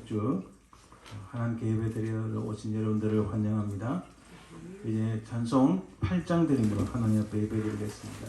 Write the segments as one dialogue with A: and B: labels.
A: 쭉쭉 하나님께 예배드리러 오신 여러분들을 환영합니다. 이제 찬송 8장 드림으로 하나님 앞에 예배드리겠습니다.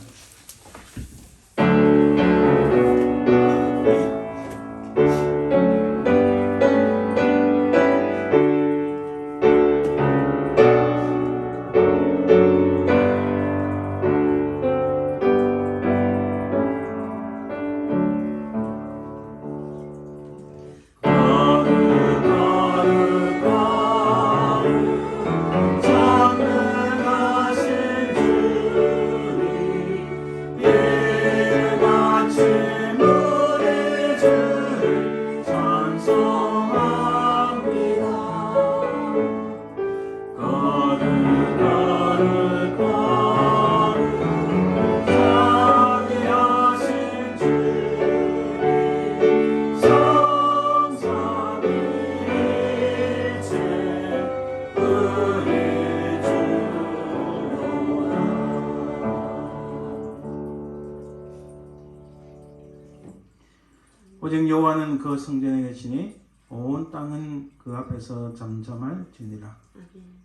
A: 오직 여호와는 그 성전에 계시니 온 땅은 그 앞에서 잠잠할지니라.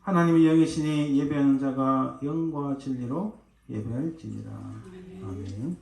A: 하나님의 영이시니 예배하는 자가 영과 진리로 예배할지니라. 아멘.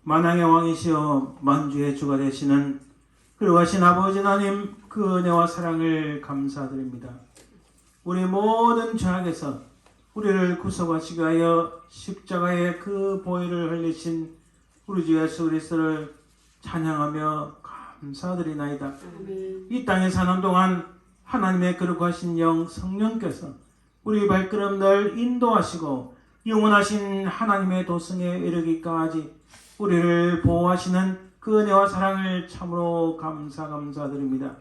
A: 만왕의 왕이시여 만주의 주가 되시는 그러하신 아버지 하나님, 그 은혜와 사랑을 감사드립니다. 우리 모든 죄악에서 우리를 구속하시기 위하여 십자가의 그 보혈을 흘리신 우리 주 예수 그리스도를 찬양하며 감사드리나이다. 이 땅에 사는 동안 하나님의 거룩하신 영 성령께서 우리 발걸음 늘 인도하시고 영원하신 하나님의 도성에 이르기까지 우리를 보호하시는 그 은혜와 사랑을 참으로 감사드립니다.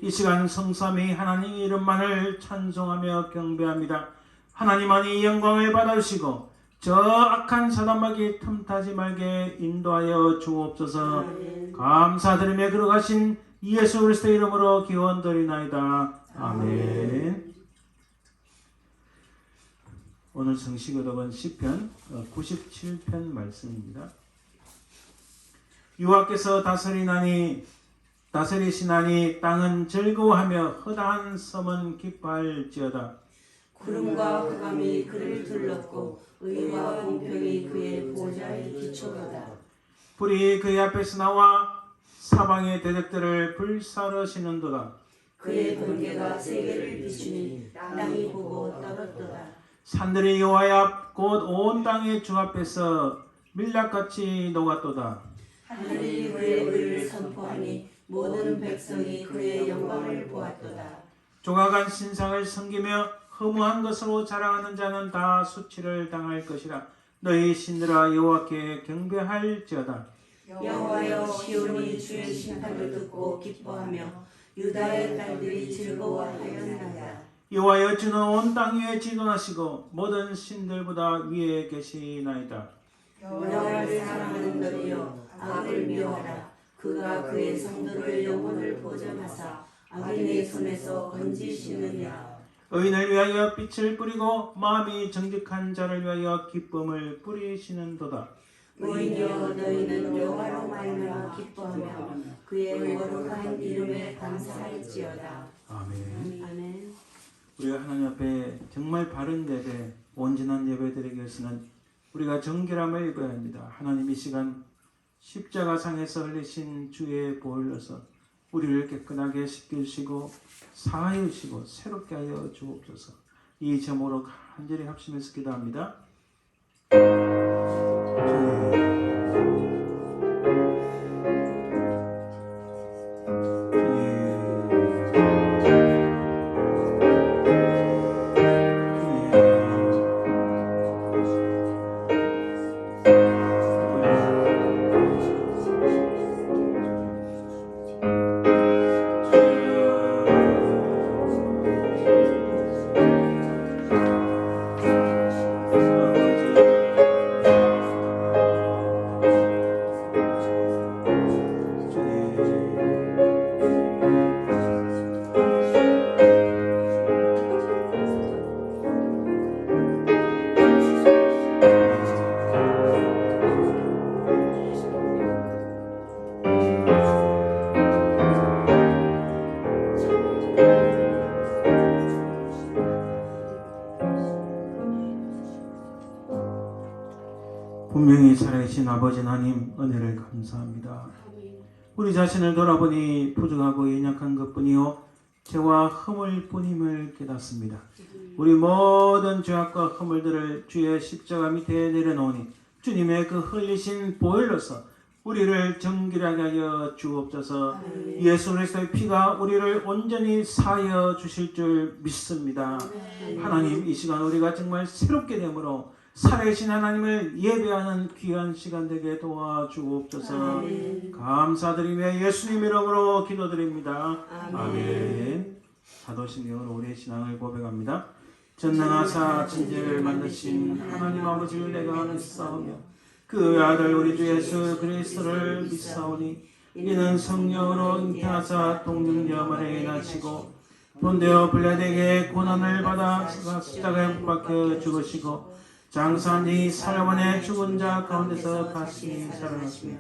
A: 이 시간 성삼위 하나님 이름만을 찬송하며 경배합니다. 하나님만이 영광을 받아주시고 저 악한 사단마귀 틈타지 말게 인도하여 주옵소서. 감사드리며 거룩하신 예수 그리스도의 이름으로 기원드리나이다. 아멘. 오늘 성시교독은 시편 97편 말씀입니다. 여호와께서 다스리시나니 땅은 즐거워하며 허다한 섬은 기뻐할지어다.
B: 구름과 흑암이 그를 둘렀고 의와 공평이 그의 보좌의 기초로다.
A: 불이 그의 앞에서 나와 사방의 대적들을 불사르시는도다.
B: 그의 번개가 세계를 비추니 땅이 보고 떨었도다.
A: 산들이 여호와의 앞 곧 온 땅의 주 앞에서 밀랍같이 녹았도다.
B: 하늘이 그의 의를 선포하니 모든 백성이 그의 영광을 보았도다.
A: 조각한 신상을 섬기며 허무한 것으로 자랑하는 자는 다 수치를 당할 것이라. 너희 신들아 여호와께 경배할지어다.
B: 여호와여, 시온이 주의 심판을 듣고 기뻐하며 유다의 딸들이 즐거워하였나이다.
A: 여호와여, 주는 온 땅 위에 지존하시고 모든 신들보다 위에 계시나이다.
B: 여호와를 사랑하는 너희여, 악을 미워하라. 그가 그의 성도를 영혼을 보전하사 악인의 손에서 건지시느니라.
A: 의인을 위하여 빛을 뿌리고 마음이 정직한 자를 위하여 기쁨을 뿌리시는도다.
B: 의인여, 너희는 여호와로 말미암아 기뻐하며 그의 거룩한 이름에 감사할지어다.
A: 아멘.
B: 아멘.
A: 우리가 하나님 앞에 정말 바른 예배, 온전한 예배 드리기 위해서는 우리가 정결함을 입어야 합니다. 하나님 이 시간 십자가상에서 흘리신 주의 보혈로서 우리를 깨끗하게 씻겨주시고 사하여 주시고 새롭게 하여 주옵소서. 이 제목으로 간절히 합심해서 기도합니다. 분명히 살아계신 아버지 하나님 은혜를 감사합니다. 우리 자신을 돌아보니 부족하고 연약한 것뿐이요 죄와 허물 뿐임을 깨닫습니다. 우리 모든 죄악과 허물들을 주의 십자가 밑에 내려놓으니 주님의 그 흘리신 보혈로서 우리를 정결하게 하여 주옵소서. 예수 그리스도의 피가 우리를 온전히 사하여 주실 줄 믿습니다. 하나님, 이 시간 우리가 정말 새롭게 되므로 살아계신 하나님을 예배하는 귀한 시간 되게 도와주옵소서. 감사드리며 예수님 이름으로 기도드립니다. 아멘. 사도신경으로 우리의 신앙을 고백합니다. 전능하사 천지를 만드신 하나님 아버지를 내가 믿사오며 그 아들 우리 주 예수 그리스도를 믿사오니 이는 성령으로 잉태하사 동정녀 마리아에 나시고 본데오 빌라도에게 고난을 받아 십자가에 못 박혀 죽으시고 장사한 뒤 사흘만에 죽은 자 가운데서 다시 살아나시며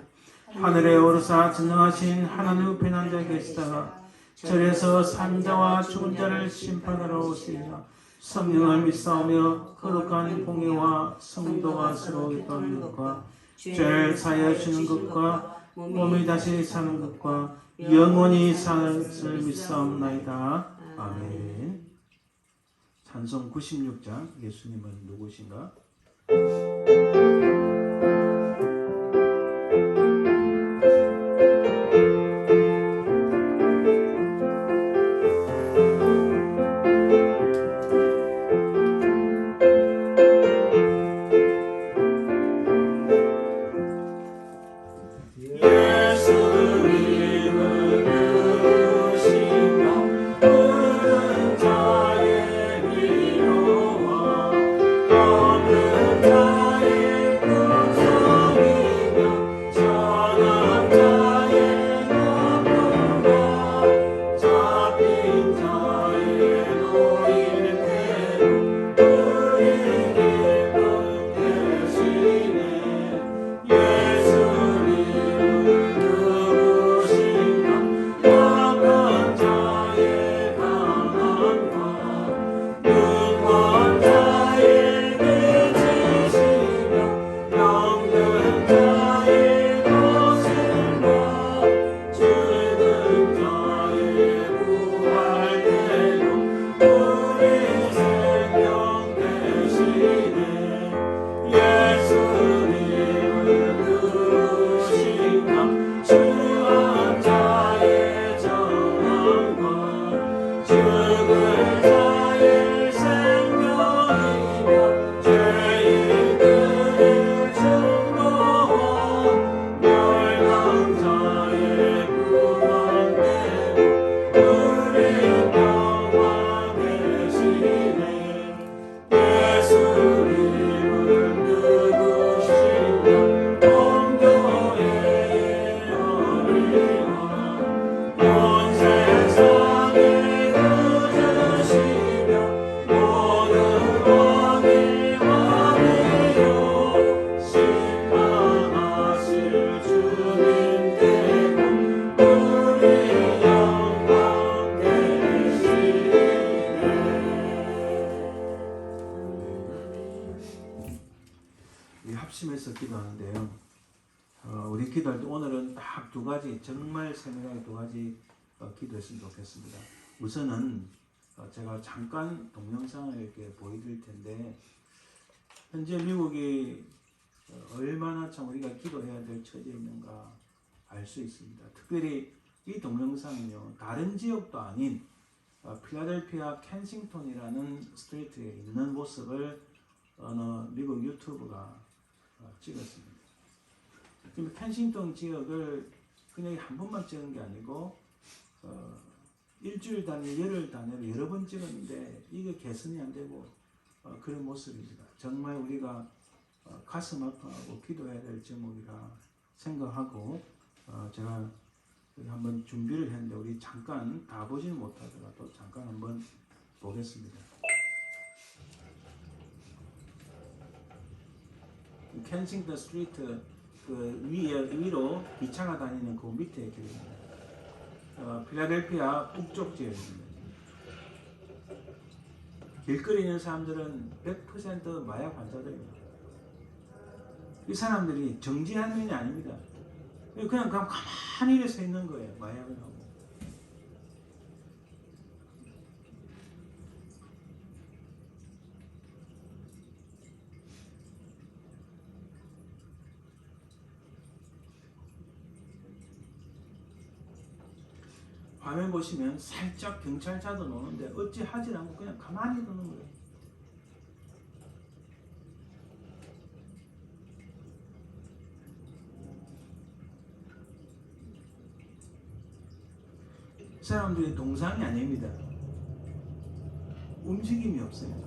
A: 하늘에 오르사 전능하신 하나님 우편 앉아 계시다가 절에서 산 자와 죽은 자를 심판하러 오시리라. 성령을 믿사오며 거룩한 공의와 성도가 서로 기도하는 것과 죄를 사하여 주는 것과 몸이 다시 사는 것과 영원히 사는 것을 믿사옵나이다. 아멘. 찬송 96장. 예수님은 누구신가? 합심해서 기도하는데요. 우리 기도할 때 오늘은 딱 두 가지, 정말 세밀하게 두 가지 기도했으면 좋겠습니다. 우선은 제가 잠깐 동영상을 이렇게 보여드릴 텐데, 현재 미국이 얼마나 참 우리가 기도해야 될 처지에 있는가 알 수 있습니다. 특별히 이 동영상은요, 다른 지역도 아닌 필라델피아 켄싱턴이라는 스트리트에 있는 모습을 어느 미국 유튜브가 찍었습니다. 지금 켄싱턴 지역을 그냥 한 번만 찍은 게 아니고 일주일 단위, 열흘 단위로 여러 번 찍었는데 이게 개선이 안 되고 그런 모습입니다. 정말 우리가 가슴 아파하고 기도해야 될 제목이라 생각하고 제가 한번 준비를 했는데 우리 잠깐 다 보지는 못하더라도 잠깐 한번 보겠습니다. 켄싱턴 스트리트 그 위로 기차가 다니는 그 밑에 길입니다. 필라델피아 북쪽 지역입니다. 길거리에 있는 사람들은 100% 마약 환자들입니다. 이 사람들이 정지하는 면이 아닙니다. 그냥 가만히 이래 서 있는 거예요. 마약을 하고. 화면 보시면 살짝 경찰차도 노는데 어찌 하질 않고 그냥 가만히 노는 거예요. 사람들이 동상이 아닙니다. 움직임이 없어요.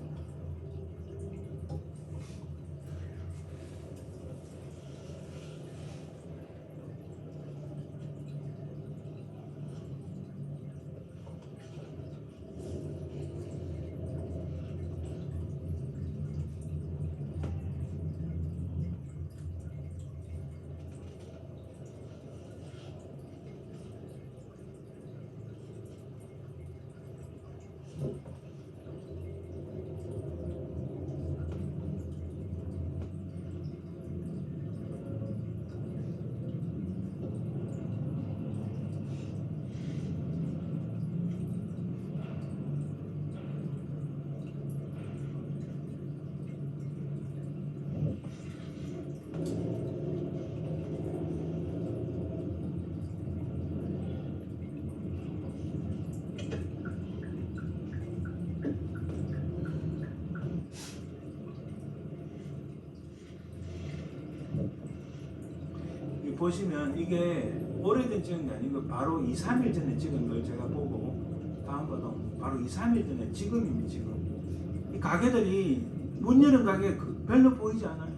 A: 보시면 이게 오래된 찍은 게 아니고 바로 2, 3일 전에 찍은 걸 제가 보고 다음번은 바로 2, 3일 전에 지금입니다. 지금 이 가게들이 문 여는 가게 별로 보이지 않아요.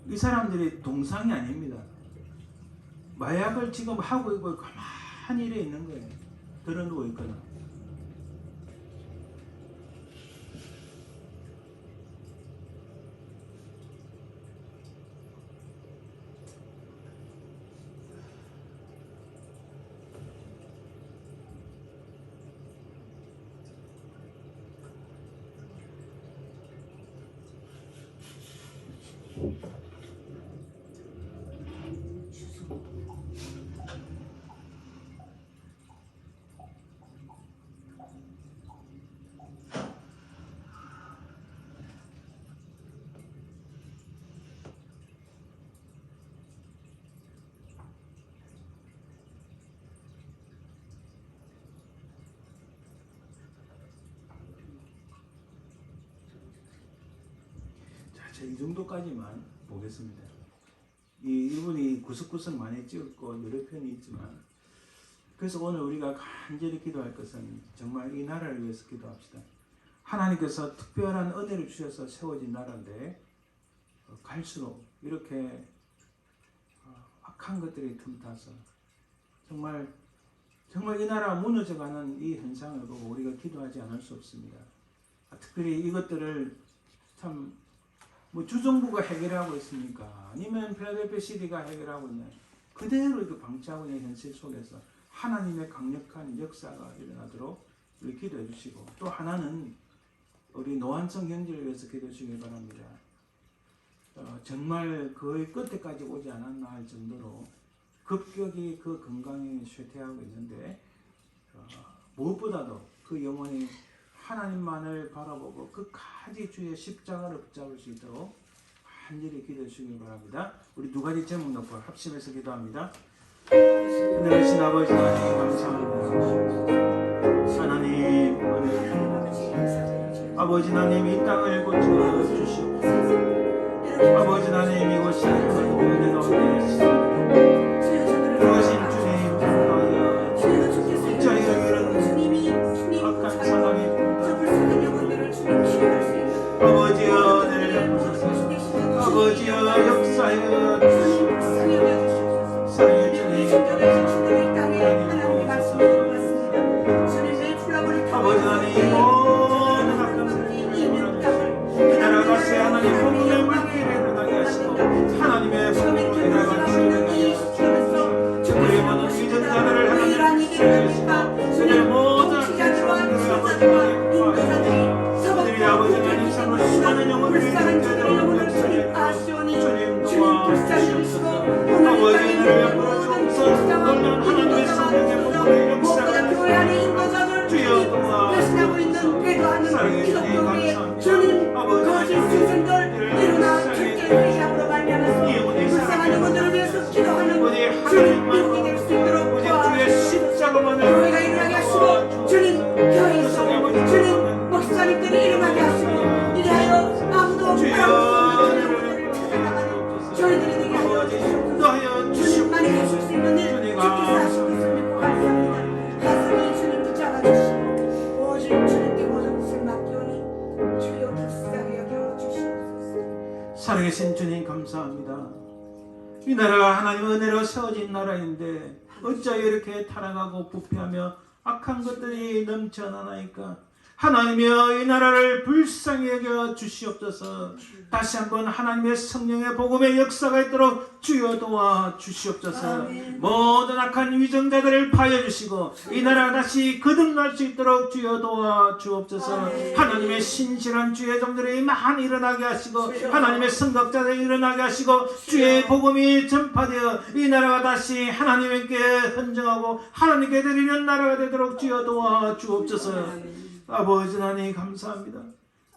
A: 이 사람들이 동상이 아닙니다. 마약을 지금 하고 있고 가만히 이래 있는 거예요. 들어누워 있거나. 자, 이 정도까지만 보겠습니다. 이분이 구석구석 많이 찍었고 여러 편이 있지만, 그래서 오늘 우리가 간절히 기도할 것은 정말 이 나라를 위해서 기도합시다. 하나님께서 특별한 은혜를 주셔서 세워진 나라인데 갈수록 이렇게 악한 것들이 틈타서 정말 이 나라가 무너져가는 이 현상을 보고 우리가 기도하지 않을 수 없습니다. 특별히 이것들을 참 주정부가 해결하고 있습니까? 아니면 필라델피아 시티가 해결하고 있나요? 그대로 이렇게 방치하고 있는 현실 속에서 하나님의 강력한 역사가 일어나도록 우리 기도해 주시고, 또 하나는 우리 노안성 형제를 위해서 기도해 주시기 바랍니다. 정말 거의 끝에까지 오지 않았나 할 정도로 급격히 그 건강이 쇠퇴하고 있는데 무엇보다도 그 영혼이 하나님만을 바라보고 끝까지 주의 십자가를 붙잡을 수 있도록 간절히 기도해 주시기 바랍니다. 우리 두 가지 제목 놓고 합심해서 기도합니다. 하늘이신 아버지 하나님 감사합니다. 하나님 아버지 하나님 이 땅을 고쳐 주시옵소서. 아버지 하나님 이곳이 하나님의 은혜 가운데 있습니다. 그러신 주님 하여 진짜의 이런 악한 사람이 아버지여 은혜를 베푸소서. 아버지여 역사여 주시옵소서. 사랑의 주님 아버지 하나님 모든 악한 사람을 이 나라가 새 하나님 복음의 물길에 일어나게 하시고 하나님의 복음으로 이 나라가 주님을
B: 주님을 주님 통치자들과 지도자들과 인도자들이
A: 그들이 아버지 하나님 삶을 수많은 영혼을
B: 불쌍한 저들의 영혼을 주님 아시오니 주님 불쌍히 주시고
A: 아버지 나를 옆으로 주옵소서. 놀란 하나님의 성령의 모든
B: 무엇보다
A: 역사를
B: 교회 안에 인도자들 주님 배신하고 있는 배도하는 기독교계에 주님 거짓 스승들 일어나 철저히 회개함으로 말미암아서 불쌍한 영혼들을 위해서 기도하는 주님 믿게 될 수 있도록 도와주시옵소서. 교회가 일어나게 하시고 주님 교회에서 주님 목사님들이 일어나게 하시고 이래하여 아무도 바라보는 저희들이 되게 하여 주시옵소서. 주님만이 하실 수 있는 일 주께서 하시고 있음을 믿고 감사합니다. 가슴이 주님 붙잡아 주시고 오직 주님께 모든 것을 맡기오니 주여 불쌍히 여겨 주시옵소서.
A: 살아계신 주님 감사합니다. 이 나라가 하나님 은혜로 세워진 나라인데 어찌하여 이렇게 타락하고 부패하며 악한 것들이 넘쳐나나이까. 하나님이여 이 나라를 불쌍히 여겨 주시옵소서. 다시 한번 하나님의 성령의 복음의 역사가 있도록 주여 도와 주시옵소서. 모든 악한 위정자들을 파여 주시고 이 나라가 다시 거듭날 수 있도록 주여 도와 주옵소서. 하나님의 신실한 주의 종들이 많이 일어나게 하시고 하나님의 선덕자들이 일어나게 하시고 주의 복음이 전파되어 이 나라가 다시 하나님께 헌정하고 하나님께 드리는 나라가 되도록 주여 도와 주옵소서. 아버지 하나님 감사합니다.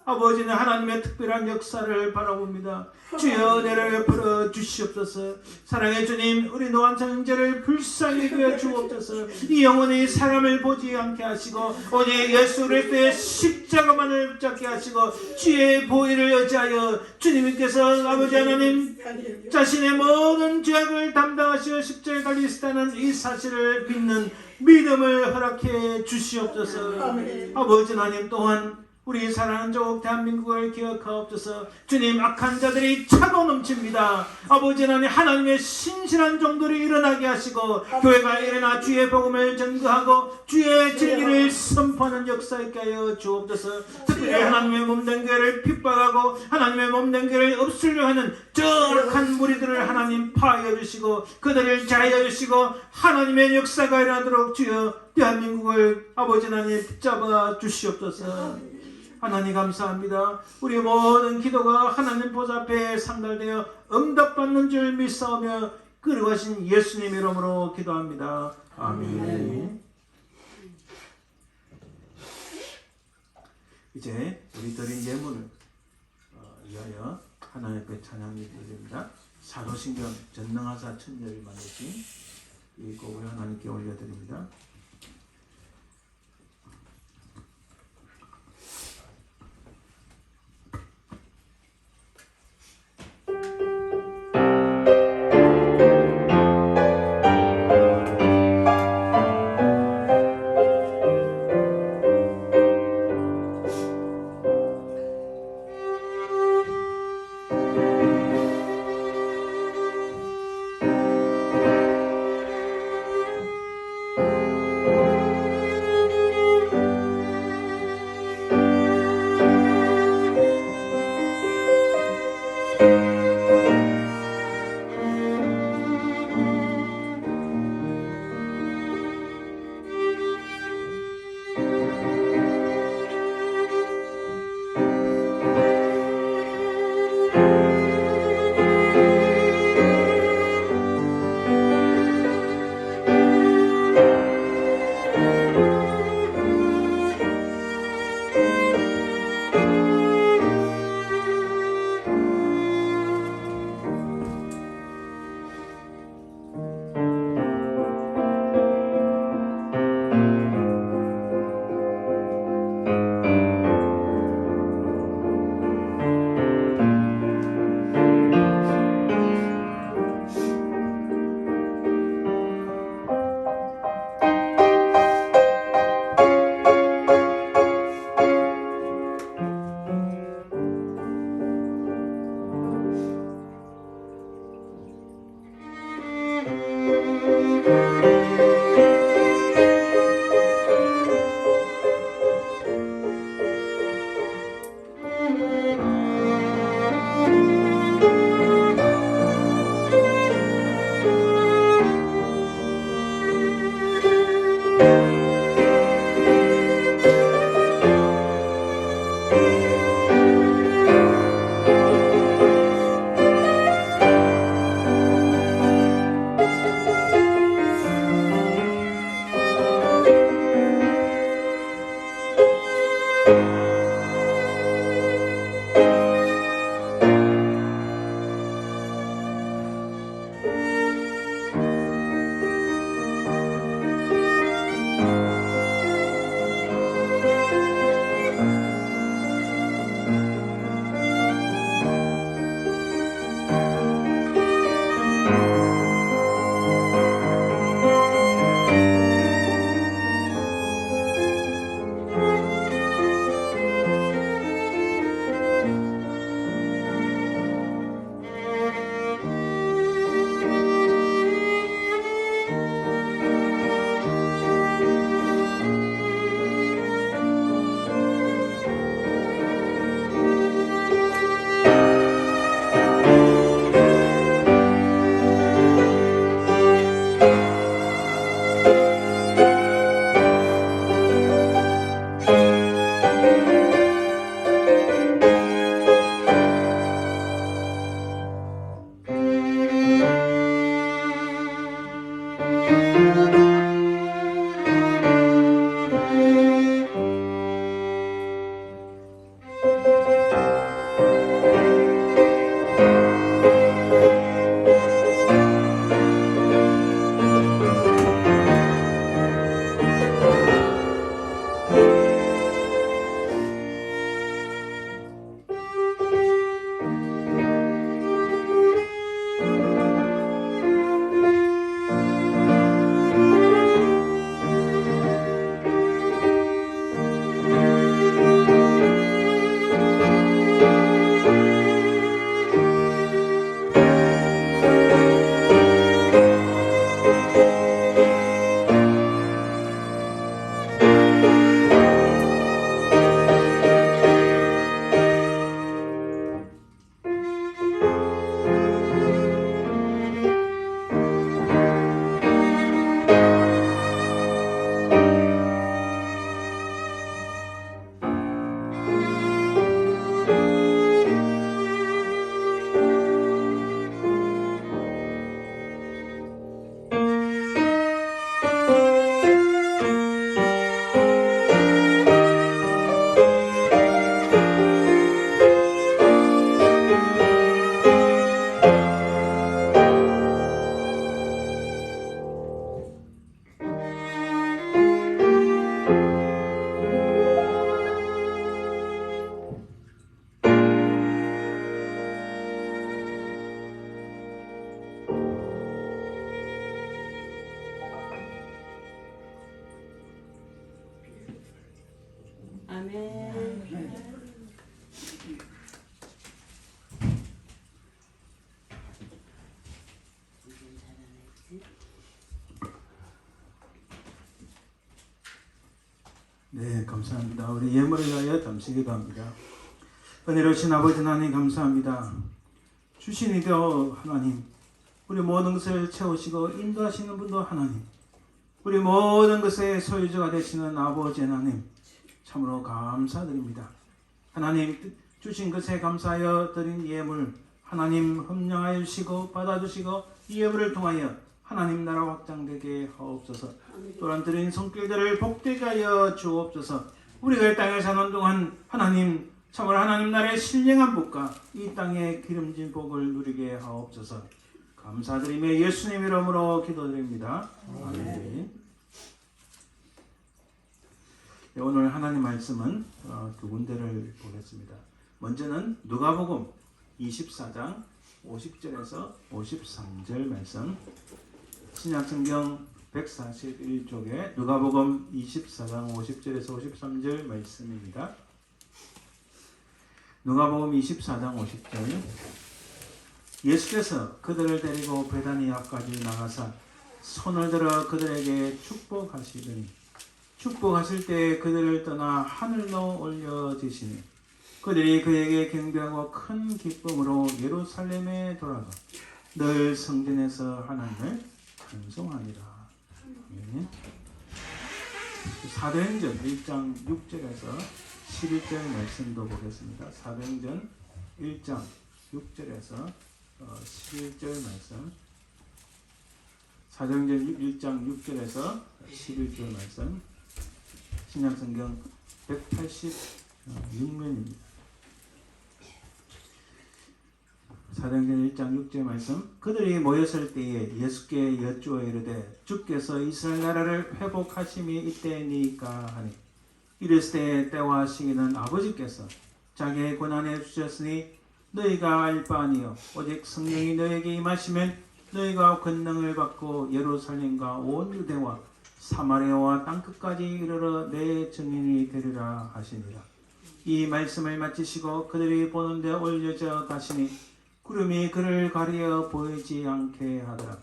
A: 아버지는 하나님의 특별한 역사를 바라봅니다. 주여 은혜를 베풀어 주시옵소서. 사랑의 주님 우리 노안성 형제를 불쌍히 여겨 주옵소서. 이 영혼이 사람을 보지 않게 하시고 오직 예수 그리스도의 십자가만을 붙잡게 하시고 주의 보혈을 의지하여 주님께서 아버지 하나님 자신의 모든 죄악을 담당하시어 십자가에 달리시다는 이 사실을 믿는 믿음을 허락해 주시옵소서. 아버지 하나님 또한 우리 사랑하는 조국 대한민국을 기억하옵소서. 주님 악한 자들이 차고 넘칩니다. 아버지 하나님 하나님의 신실한 종들이 일어나게 하시고 교회가 일어나 주의 복음을 전거하고 주의 진리를 선포하는 역사 있게 하여 주옵소서. 특별히 하나님의 몸된 교회를 핍박하고 하나님의 몸된 교회를 없애려 하는 저악한 무리들을 하나님 파하여 주시고 그들을 자유하여 주시고 하나님의 역사가 일어나도록 주여 대한민국을 아버지 하나님 붙잡아 주시옵소서. 하나님 감사합니다. 우리 모든 기도가 하나님 보좌 앞에 상달되어 응답받는 줄 믿사오며 그리하신 예수님 이름으로 기도합니다. 아멘. 이제 우리 드린 예물을 위하여 하나님 앞에 찬양이 드립니다. 사도신경 전능하사 천녀를 만드신 이 곡을 하나님께 올려드립니다.
B: 아멘.
A: 네, 감사합니다. 우리 예물을 위하여 잠시 기도합니다. 은혜로우신 아버지 하나님 감사합니다. 주신 이도 하나님, 우리 모든 것을 채우시고 인도하시는 분도 하나님, 우리 모든 것의 소유주가 되시는 아버지 하나님, 참으로 감사드립니다. 하나님 주신 것에 감사하여 드린 예물 하나님 흠량하여 주시고 받아주시고 이 예물을 통하여 하나님 나라 확장되게 하옵소서. 또한 드린 손길들을 복되게 하여 주옵소서. 우리가 이 땅에 사는 동안 하나님 참으로 하나님 나라의 신령한 복과 이 땅의 기름진 복을 누리게 하옵소서. 감사드리며 예수님 이름으로 기도드립니다. 아멘. 네, 오늘 하나님 말씀은 두 군데를 보겠습니다. 먼저는 누가복음 24장 50절에서 53절 말씀, 신약성경 141쪽에 누가복음 24장 50절에서 53절 말씀입니다. 누가복음 24장 50절, 예수께서 그들을 데리고 베다니 앞까지 나가사 손을 들어 그들에게 축복하시더니 축복하실 때 그들을 떠나 하늘로 올려지시니 그들이 그에게 경배하고 큰 기쁨으로 예루살렘에 돌아가 늘 성전에서 하나님을 찬송하니라. 아멘. 사도행전 1장 6절에서 11절 말씀도 보겠습니다. 사도행전 1장 6절에서 11절 말씀, 사도행전 1장 6절에서 11절 말씀, 신약성경 186면입니다. 사도행전 1장 6절 말씀, 그들이 모였을 때에 예수께 여쭈어 이르되 주께서 이스라엘 나라를 회복하심이 이때니까 하니 이르시되 때와 시기는 아버지께서 자기의 권한에 주셨으니 너희가 알 바 아니요 오직 성령이 너에게 임하시면 너희가 권능을 받고 예루살렘과 온 유대와 사마리아와 땅끝까지 이르러 내 증인이 되리라 하시니라. 이 말씀을 마치시고 그들이 보는 데 올려져 가시니 구름이 그를 가리어 보이지 않게 하더라.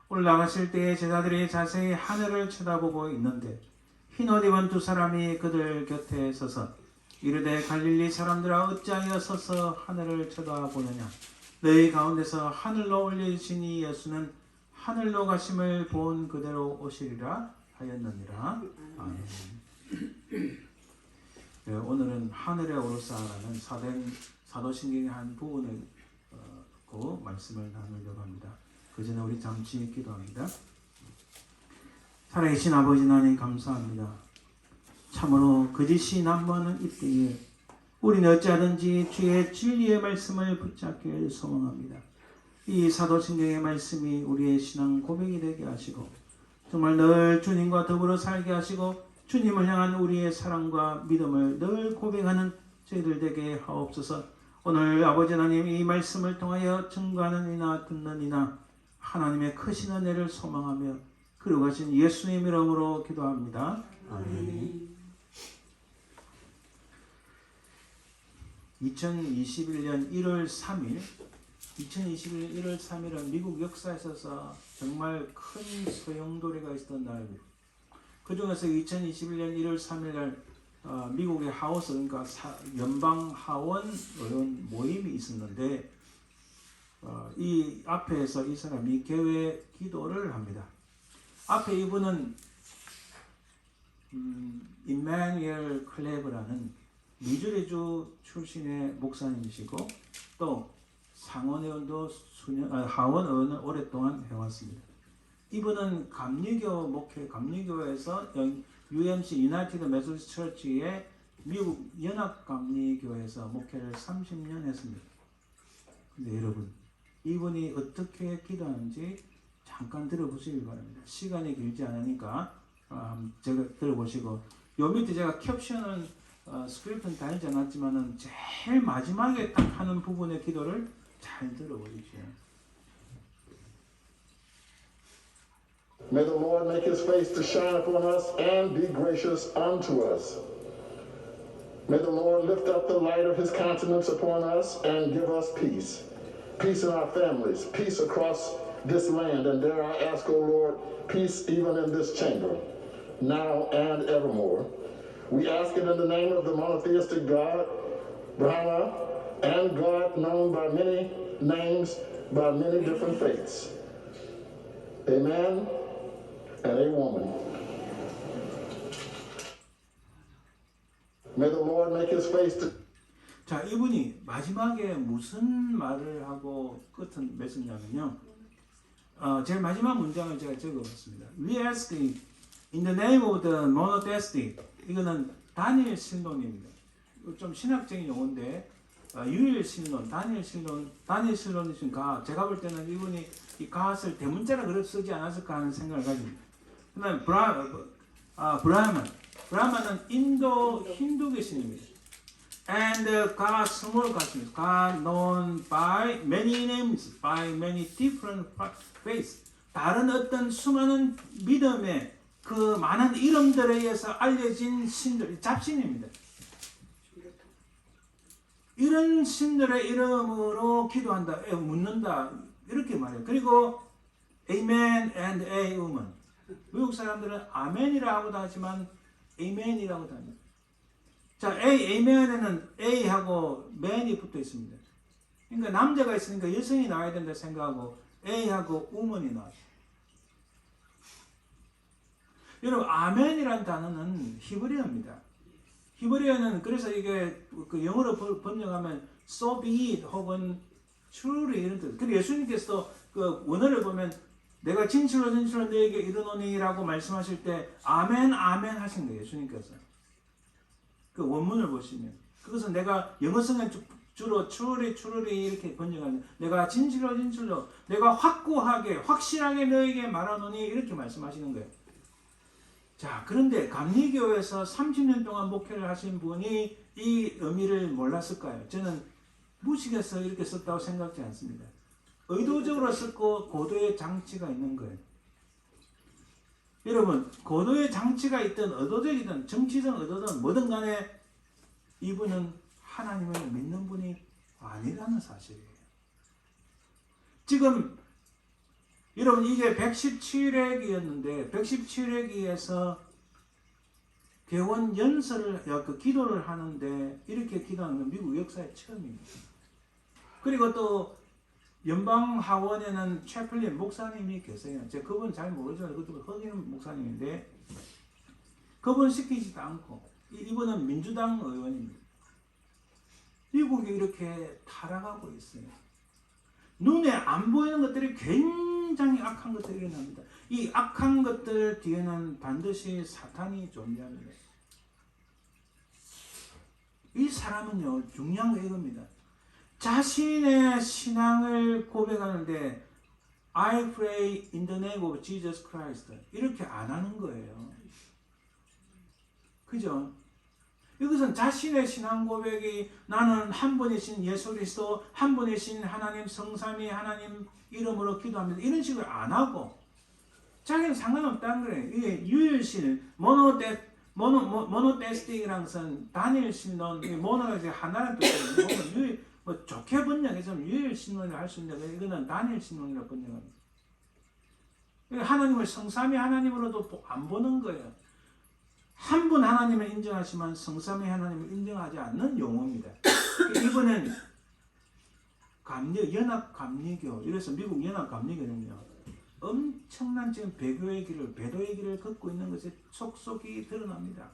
A: 올라가실 때에 제자들이 자세히 하늘을 쳐다보고 있는데 흰옷 입은 두 사람이 그들 곁에 서서 이르되 갈릴리 사람들아 어찌하여 서서 하늘을 쳐다보느냐. 너희 가운데서 하늘로 올리시니 예수는 하늘로 가심을 본 그대로 오시리라 하였느니라. 아멘. 네, 오늘은 하늘에 오르사라는 사도신경의 한 부분을 듣고 말씀을 나누려고 합니다. 그 전에 우리 잠시 기도합니다. 살아계신 아버지 하나님 감사합니다. 참으로 거짓이 난무하는 이때에 우리는 어찌하든지 주의 진리의 말씀을 붙잡기를 소망합니다. 이 사도신경의 말씀이 우리의 신앙 고백이 되게 하시고 정말 늘 주님과 더불어 살게 하시고 주님을 향한 우리의 사랑과 믿음을 늘 고백하는 저희들 되게 하옵소서. 오늘 아버지 하나님 이 말씀을 통하여 증거하는 이나 듣는 이나 하나님의 크신 은혜를 소망하며 그러가신 예수님 이름으로 기도합니다. 아멘. 2021년 1월 3일 3일은 미국 역사에 있어서 정말 큰 소용돌이가 있었던 날입니다. 그 중에서 2021년 1월 3일 날 미국의 하우스, 그러니까 연방 하원 의원 모임이 있었는데 이 앞에서 이 사람이 개회 기도를 합니다. 앞에 이분은 임마누엘 클레브라는 미주리주 출신의 목사님이시고 또 상원의원도 하원 의원을 오랫동안 해왔습니다. 이분은 감리교에서 UMC 유나이티드 메소디스트 처치의 미국 연합감리교에서 목회를 30년 했습니다. 근데 여러분, 이분이 어떻게 기도하는지 잠깐 들어보시길 바랍니다. 시간이 길지 않으니까 제가 들어보시고, 요 밑에 제가 캡션은 스크립트는 달지 않았지만은 제일 마지막에 딱 하는 부분의 기도를 잘 들어보십시오.
C: May the Lord make his face to shine upon us and be gracious unto us. May the Lord lift up the light of his countenance upon us and give us peace. Peace in our families, peace across this land, and dare I ask, O Lord, peace even in this chamber, now and evermore. We ask it in the name of the monotheistic God, Brahma, and God known by many names, by many different faiths. Amen and a woman. May the Lord make his face to...
A: 자, 이분이 마지막에 무슨 말을 하고 끝은 맺었냐면요. 제일 마지막 문장을 제가 적어봤습니다. We ask in the name of the monotheistic. 이거는 다니엘 신론입니다. 좀 신학적인 용어인데 유일 신론, 다니엘 신론이신 가. 제가 볼 때는 이분이 이 가을 대문자라 그렇게 쓰지 않았을까 하는 생각을 가집니다. 그다음에 브라만은 인도 힌두교 신입니다. And God 스몰 가십니다. God known by many names, by many different faiths. 다른 어떤 수많은 믿음의 그 많은 이름들에 의해서 알려진 신들, 잡신입니다. 이런 신들의 이름으로 기도한다, 묻는다 이렇게 말해요. 그리고 Amen and a woman. 외국 사람들은 아멘이라 하고도 하지만 Amen이라고도 합니다. 자, Amen에는 A하고 man이 붙어 있습니다. 그러니까 남자가 있으니까 여성이 나와야 된다 생각하고 A하고 woman이 나와요. 여러분, 아멘이라는 단어는 히브리어입니다. 히브리어는 그래서 이게 그 영어로 번역하면 so be it 혹은 truly 이런 뜻. 그리고 예수님께서 그 원어를 보면 내가 진실로 너에게 이르노니라고 말씀하실 때 아멘 아멘 하신 거예요. 예수님께서. 그 원문을 보시면 그것은 내가 영어 성경 주로 truly 이렇게 번역하면 내가 진실로 내가 확고하게 확실하게 너에게 말하노니 이렇게 말씀하시는 거예요. 자, 그런데 감리교에서 30년 동안 목회를 하신 분이 이 의미를 몰랐을까요? 저는 무식해서 이렇게 썼다고 생각지 않습니다. 의도적으로 썼고 고도의 장치가 있는 거예요. 여러분, 고도의 장치가 있든 의도적이든 정치든 의도든 뭐든 간에 이분은 하나님을 믿는 분이 아니라는 사실이에요. 지금 여러분, 이게 117회기였는데 117회기에서 개원 연설을 그 기도를 하는데 이렇게 기도하는 건 미국 역사의 처음입니다. 그리고 또 연방 하원에는 채플린 목사님이 계세요. 제가 그분 잘 모르지만 그것도 흑인 목사님인데 그분 시키지도 않고 이분은 민주당 의원입니다. 미국이 이렇게 타락하고 있어요. 눈에 안 보이는 것들이 굉장히 악한 것들이 일어납니다. 이 악한 것들 뒤에는 반드시 사탄이 존재합니다. 이 사람은요, 중요한 거 이겁니다. 자신의 신앙을 고백하는데 I pray in the name of Jesus Christ 이렇게 안 하는 거예요. 그죠? 이것은 자신의 신앙 고백이 나는 한 분이신 예수 그리스도, 한 분이신 하나님 성삼위 하나님 이름으로 기도합니다. 이런 식으로 안 하고 자기는 상관없다는 거예요. 이게 유일신, 모노테스틱이라는 것은 단일 신론, 모노가 이제 하나라는 뜻이에요. 뭐 좋게 번역해서 유일신론을 할 수 있는데 이거는 단일 신론이라고 번역합니다. 하나님을 성삼위 하나님으로도 안 보는 거예요. 한 분 하나님을 인정하지만 성삼위 하나님을 인정하지 않는 용어입니다. 이번엔 연합 감리교, 이래서 미국 연합 감리교는요, 엄청난 지금 배도의 길을 걷고 있는 것이 속속이 드러납니다.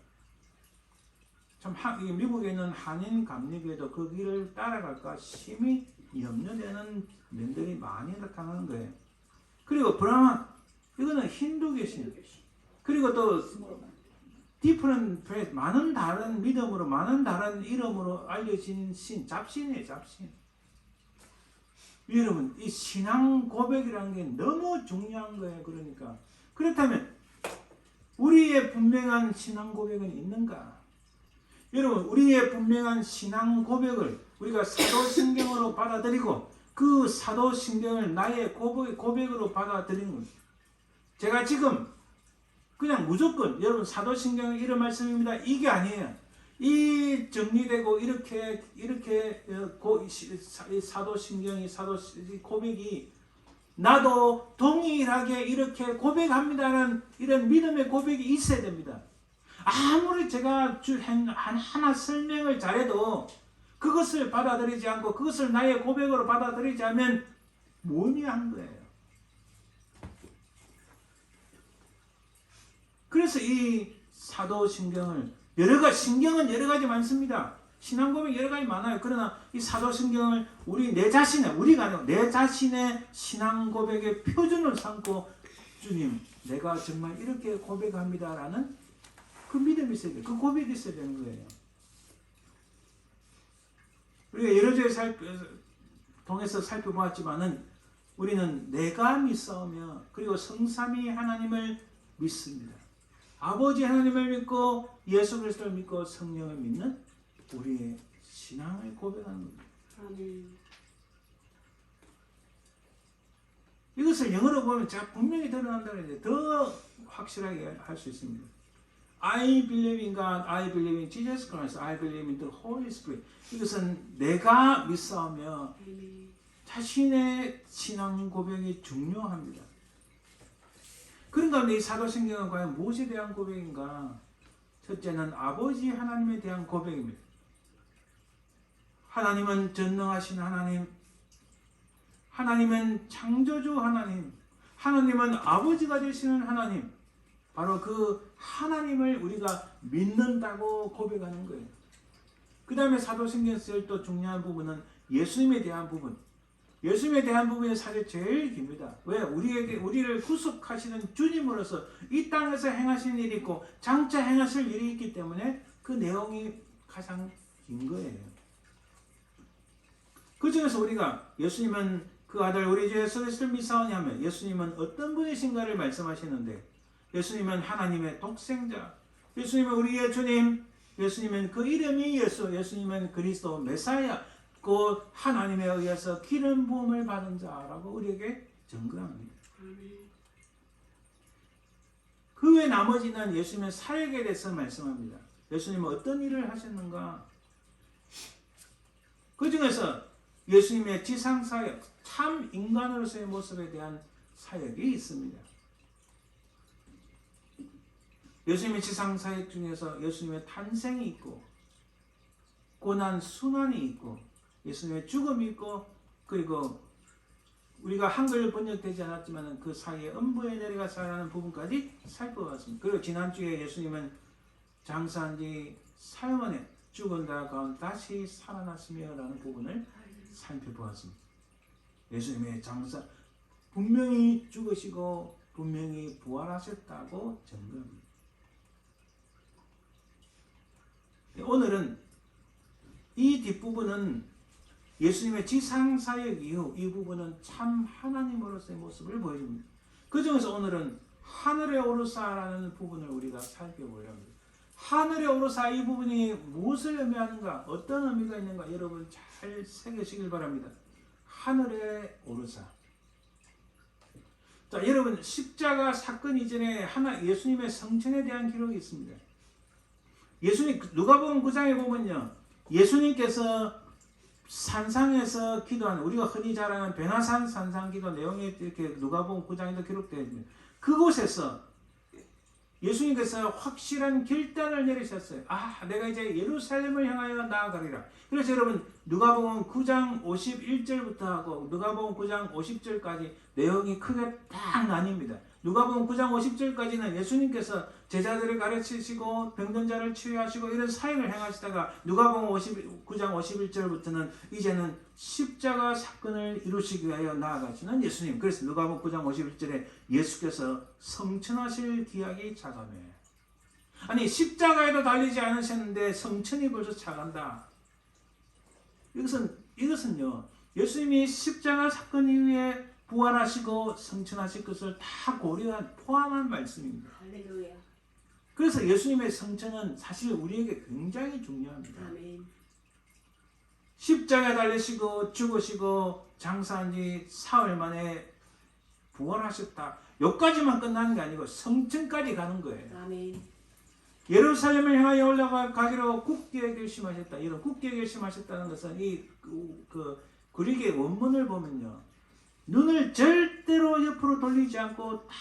A: 참 미국에 있는 한인 감리교에도 그 길을 따라갈까 심히 염려되는 면들이 많이 나타나는 거예요. 그리고 브라만, 이거는 힌두교신. 그리고 또 different faith, 많은 다른 믿음으로, 많은 다른 이름으로 알려진 신, 잡신이에요, 잡신. 여러분, 이 신앙 고백이라는 게 너무 중요한 거예요. 그러니까. 그렇다면, 우리의 분명한 신앙 고백은 있는가? 여러분, 우리의 분명한 신앙 고백을 우리가 사도신경으로 받아들이고, 그 사도신경을 나의 고백으로 받아들이는 겁니다. 제가 지금 그냥 무조건 여러분 사도신경은 이런 말씀입니다. 이게 아니에요. 이 정리되고 이렇게 사도신경이 고백이 나도 동일하게 이렇게 고백합니다라는 이런 믿음의 고백이 있어야 됩니다. 아무리 제가 하나 설명을 잘해도 그것을 받아들이지 않고 그것을 나의 고백으로 받아들이지 않으면 무의미한 거예요. 그래서 이 사도신경을 신경은 여러 가지 많습니다. 신앙 고백 여러 가지 많아요. 그러나 이 사도신경을 우리가 아니고 내 자신의 신앙 고백의 표준을 삼고 주님, 내가 정말 이렇게 고백합니다라는 그 믿음이 있어야 돼요. 그 고백이 있어야 되는 거예요. 우리가 여러 주에 통해서 살펴보았지만은 우리는 내가 믿사오며 그리고 성삼위 하나님을 믿습니다. 아버지 하나님을 믿고 예수 그리스도를 믿고 성령을 믿는 우리의 신앙을 고백하는 겁니다.
B: 아멘.
A: 이것을 영어로 보면 제가 분명히 드러난다고 했는데 더 확실하게 할 수 있습니다. I believe in God, I believe in Jesus Christ, I believe in the Holy Spirit. 이것은 내가 믿사오며 자신의 신앙 고백이 중요합니다. 그런 가운데 이 사도신경은 과연 무엇에 대한 고백인가? 첫째는 아버지 하나님에 대한 고백입니다. 하나님은 전능하신 하나님, 하나님은 창조주 하나님, 하나님은 아버지가 되시는 하나님, 바로 그 하나님을 우리가 믿는다고 고백하는 거예요. 그 다음에 사도신경에서 또 중요한 부분은 예수님에 대한 부분. 예수님에 대한 부분이 사실 제일 깁니다. 왜? 우리를 구속하시는 주님으로서 이 땅에서 행하신 일이 있고 장차 행하실 일이 있기 때문에 그 내용이 가장 긴 거예요. 그 중에서 우리가 예수님은 그 아들 우리 주 예수 그리스도를 믿사오니 하면 예수님은 어떤 분이신가를 말씀하시는데 예수님은 하나님의 독생자, 예수님은 우리의 주님, 예수님은 그 이름이 예수님은 그리스도 메사야, 곧 하나님에 의해서 기름 부음을 받은 자라고 우리에게 증거합니다. 그 외 나머지는 예수님의 사역에 대해서 말씀합니다. 예수님은 어떤 일을 하셨는가? 그 중에서 예수님의 지상 사역, 참 인간으로서의 모습에 대한 사역이 있습니다. 예수님의 지상 사역 중에서 예수님의 탄생이 있고 고난 순환이 있고 예수님의 죽음이 있고 그리고 우리가 한글 번역되지 않았지만 그 사이에 음부에 내려가 살아가는 부분까지 살펴봤습니다. 그리고 지난주에 예수님은 장사한 지 사흘만에 죽은 자 가운데 다시 살아났으며 라는 부분을 살펴보았습니다. 예수님의 장사 분명히 죽으시고 분명히 부활하셨다고 증거합니다. 오늘은 이 뒷부분은 예수님의 지상사역 이후 이 부분은 참 하나님으로서의 모습을 보여줍니다. 그 중에서 오늘은 하늘에 오르사라는 부분을 우리가 살펴보려고 합니다. 하늘에 오르사 이 부분이 무엇을 의미하는가, 어떤 의미가 있는가 여러분 잘 새기시길 바랍니다. 하늘에 오르사. 자, 여러분 십자가 사건 이전에 예수님의 성천에 대한 기록이 있습니다. 예수님 누가복음 9장에 보면요, 예수님께서 산상에서 기도하는 우리가 흔히 잘 아는 베나산 산상기도 내용이 이렇게 누가복음 9장에도 기록되어 있습니다. 그곳에서 예수님께서 확실한 결단을 내리셨어요. 내가 이제 예루살렘을 향하여 나아가리라. 그래서 여러분 누가복음 9장 51절부터 하고 누가복음 9장 50절까지 내용이 크게 딱 나뉩니다. 누가복음 9장 50절까지는 예수님께서 제자들을 가르치시고 병든 자를 치유하시고 이런 사역을 행하시다가 누가복음 9장 51절부터는 이제는 십자가 사건을 이루시기 위하여 나아가시는 예수님. 그래서 누가복음 9장 51절에 예수께서 성천하실 기약이 차가매. 아니 십자가에도 달리지 않으셨는데 성천이 벌써 차간다. 이것은요 예수님이 십자가 사건 이후에 부활하시고 성천하실 것을 다 포함한 말씀입니다.
B: 할렐루야.
A: 그래서 예수님의 성천은 사실 우리에게 굉장히 중요합니다.
B: 아멘.
A: 십자가에 달리시고 죽으시고 장사한 지 사흘 만에 부활하셨다. 여기까지만 끝나는 게 아니고 성천까지 가는 거예요.
B: 아멘.
A: 예루살렘을 향하여 올라가기로 굳게 결심하셨다. 이런 굳게 결심하셨다는 것은 그 그리스의 원문을 보면요, 눈을 절대로 옆으로 돌리지 않고 딱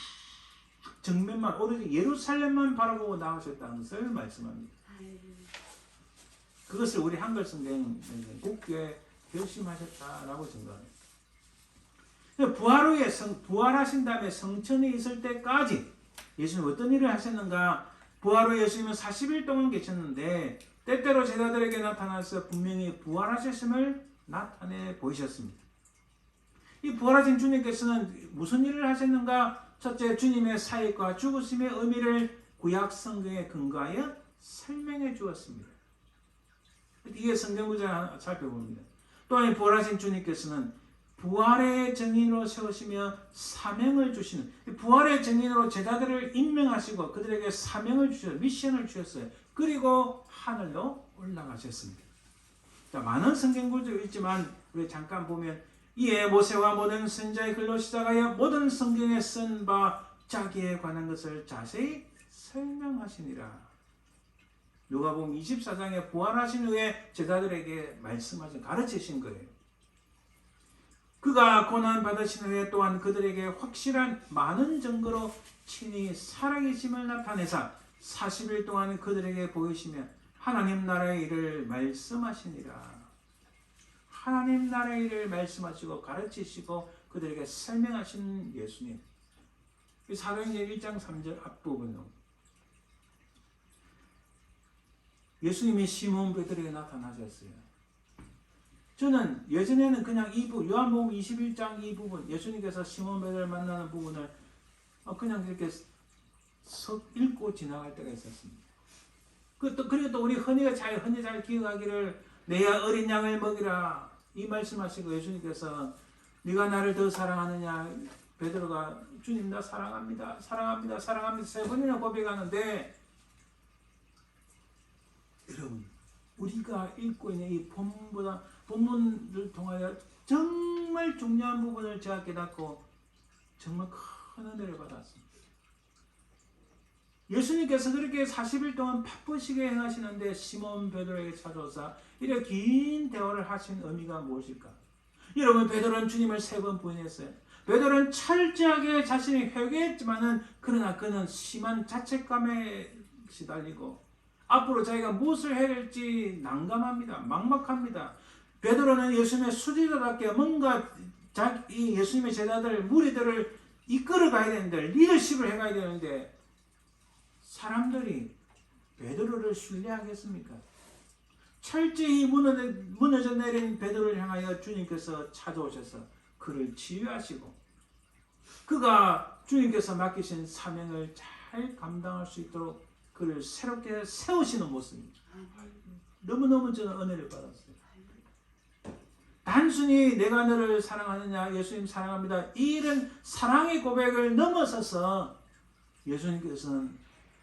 A: 정면만 오로지 예루살렘만 바라보고 나오셨다는 것을 말씀합니다. 그것을 우리 한글 성경은 굳게 결심하셨다라고 증거합니다. 부활 후에 부활하신 다음에 성천에 있을 때까지 예수님 어떤 일을 하셨는가? 부활 후 예수님은 40일 동안 계셨는데 때때로 제자들에게 나타나서 분명히 부활하셨음을 나타내 보이셨습니다. 이 부활하신 주님께서는 무슨 일을 하셨는가? 첫째, 주님의 사역과 죽으심의 의미를 구약 성경에 근거하여 설명해 주었습니다. 이게 성경 구절 살펴봅니다. 또한 부활하신 주님께서는 부활의 증인으로 세우시며 사명을 주시는, 부활의 증인으로 제자들을 임명하시고 그들에게 사명을 주셨어요. 미션을 주셨어요. 그리고 하늘로 올라가셨습니다. 자, 많은 성경 구절이 있지만 우리 잠깐 보면, 이에 모세와 모든 선지자의 글로 시작하여 모든 성경에 쓴 바 자기에 관한 것을 자세히 설명하시니라. 누가복음 24장에 부활하신 후에 제자들에게 말씀하신, 가르치신 거예요. 그가 고난 받으신 후에 또한 그들에게 확실한 많은 증거로 친히 살아계심을 나타내사 40일 동안 그들에게 보이시며 하나님 나라의 일을 말씀하시니라. 하나님 나라의 일을 말씀하시고 가르치시고 그들에게 설명하신 예수님. 사도행전 1장 3절 앞부분은 예수님이 시몬 베드로에게 나타나셨어요. 저는 예전에는 그냥 요한복음 21장 이 부분, 예수님께서 시몬 베드로를 만나는 부분을 그냥 이렇게 읽고 지나갈 때가 있었습니다. 그리고 또 우리 흔히 잘 기억하기를, 내야 어린 양을 먹이라 이 말씀하시고 예수님께서 네가 나를 더 사랑하느냐, 베드로가 주님 나 사랑합니다, 사랑합니다, 사랑합니다 3번이나 고백하는데, 여러분 우리가 읽고 있는 이 본문을 통하여 정말 중요한 부분을 제가 깨닫고 정말 큰 은혜를 받았습니다. 예수님께서 그렇게 40일 동안 바쁘시게 행하시는데 시몬 베드로에게 찾아오사 이렇게 긴 대화를 하신 의미가 무엇일까? 여러분, 베드로는 주님을 3번 부인했어요. 베드로는 철저하게 자신이 회개했지만은 그러나 그는 심한 자책감에 시달리고 앞으로 자기가 무엇을 해야 될지 난감합니다. 막막합니다. 베드로는 예수님의 수제자답게 뭔가 예수님의 제자들, 무리들을 이끌어 가야 되는데, 리더십을 해가야 되는데 사람들이 베드로를 신뢰하겠습니까? 철저히 무너져 내린 베드로를 향하여 주님께서 찾아오셔서 그를 치유하시고 그가 주님께서 맡기신 사명을 잘 감당할 수 있도록 그를 새롭게 세우시는 모습입니다. 너무너무 저는 은혜를 받았어요. 단순히 내가 너를 사랑하느냐, 예수님 사랑합니다, 이런 사랑의 고백을 넘어서서 예수님께서는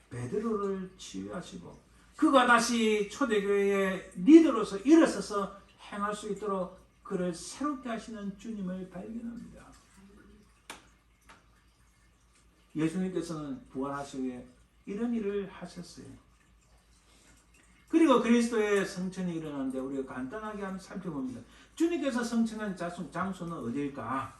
A: 베드로를 치유하시고 그가 다시 초대교회의 리더로서 일어서서 행할 수 있도록 그를 새롭게 하시는 주님을 발견합니다. 예수님께서는 부활하시기 위해 이런 일을 하셨어요. 그리고 그리스도의 성천이 일어나는데 우리가 간단하게 한번 살펴봅니다. 주님께서 성천한 장소는 어디일까?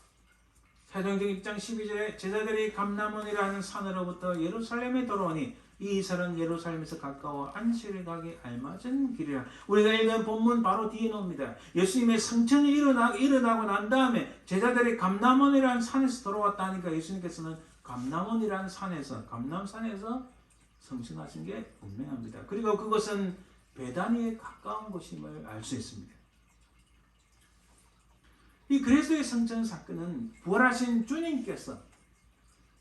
A: 사도행전 1장 12절에 제자들이 감람원이라는 산으로부터 예루살렘에 돌아오니 이 산은 예루살렘에서 가까워 안식을 가기 알맞은 길이라. 우리가 읽은 본문 바로 뒤에 나옵니다. 예수님의 성천이 일어나고 난 다음에 제자들이 감람원이라는 산에서 돌아왔다 하니까 예수님께서는 감람원이라는 산에서, 감람산에서 성천하신 게 분명합니다. 그리고 그것은 베다니에 가까운 곳임을 알 수 있습니다. 이 그리스도의 성천 사건은 부활하신 주님께서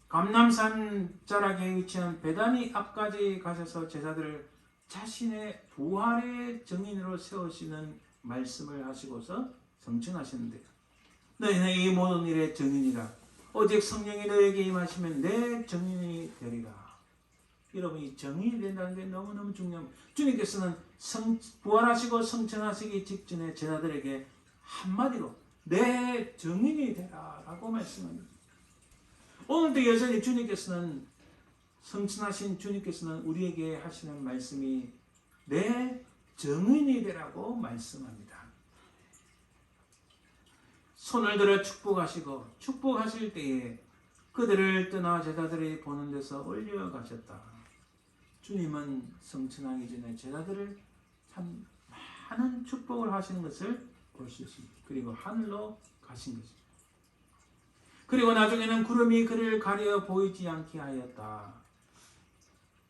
A: 감람산 자락에 위치한 베다니 앞까지 가셔서 제자들을 자신의 부활의 증인으로 세우시는 말씀을 하시고서 성천하시는데요. 너희는 이 모든 일의 증인이라. 오직 성령이 너에게 임하시면 내 증인이 되리라. 여러분, 이 증인이 된다는 게 너무너무 중요합니다. 주님께서는 부활하시고 성천하시기 직전에 제자들에게 한마디로 내 증인이 되라 라고 말씀합니다. 오늘도 여전히 주님께서는 성천하신 주님께서는 우리에게 하시는 말씀이 내 정인이 되라고 말씀합니다. 손을 들어 축복하시고 축복하실 때에 그들을 떠나 제자들이 보는 데서 올려가셨다. 주님은 성천하기 전에 제자들을 참 많은 축복을 하시는 것을 볼 수 있습니다. 그리고 하늘로 가신 것입니다. 그리고 나중에는 구름이 그를 가려 보이지 않게 하였다.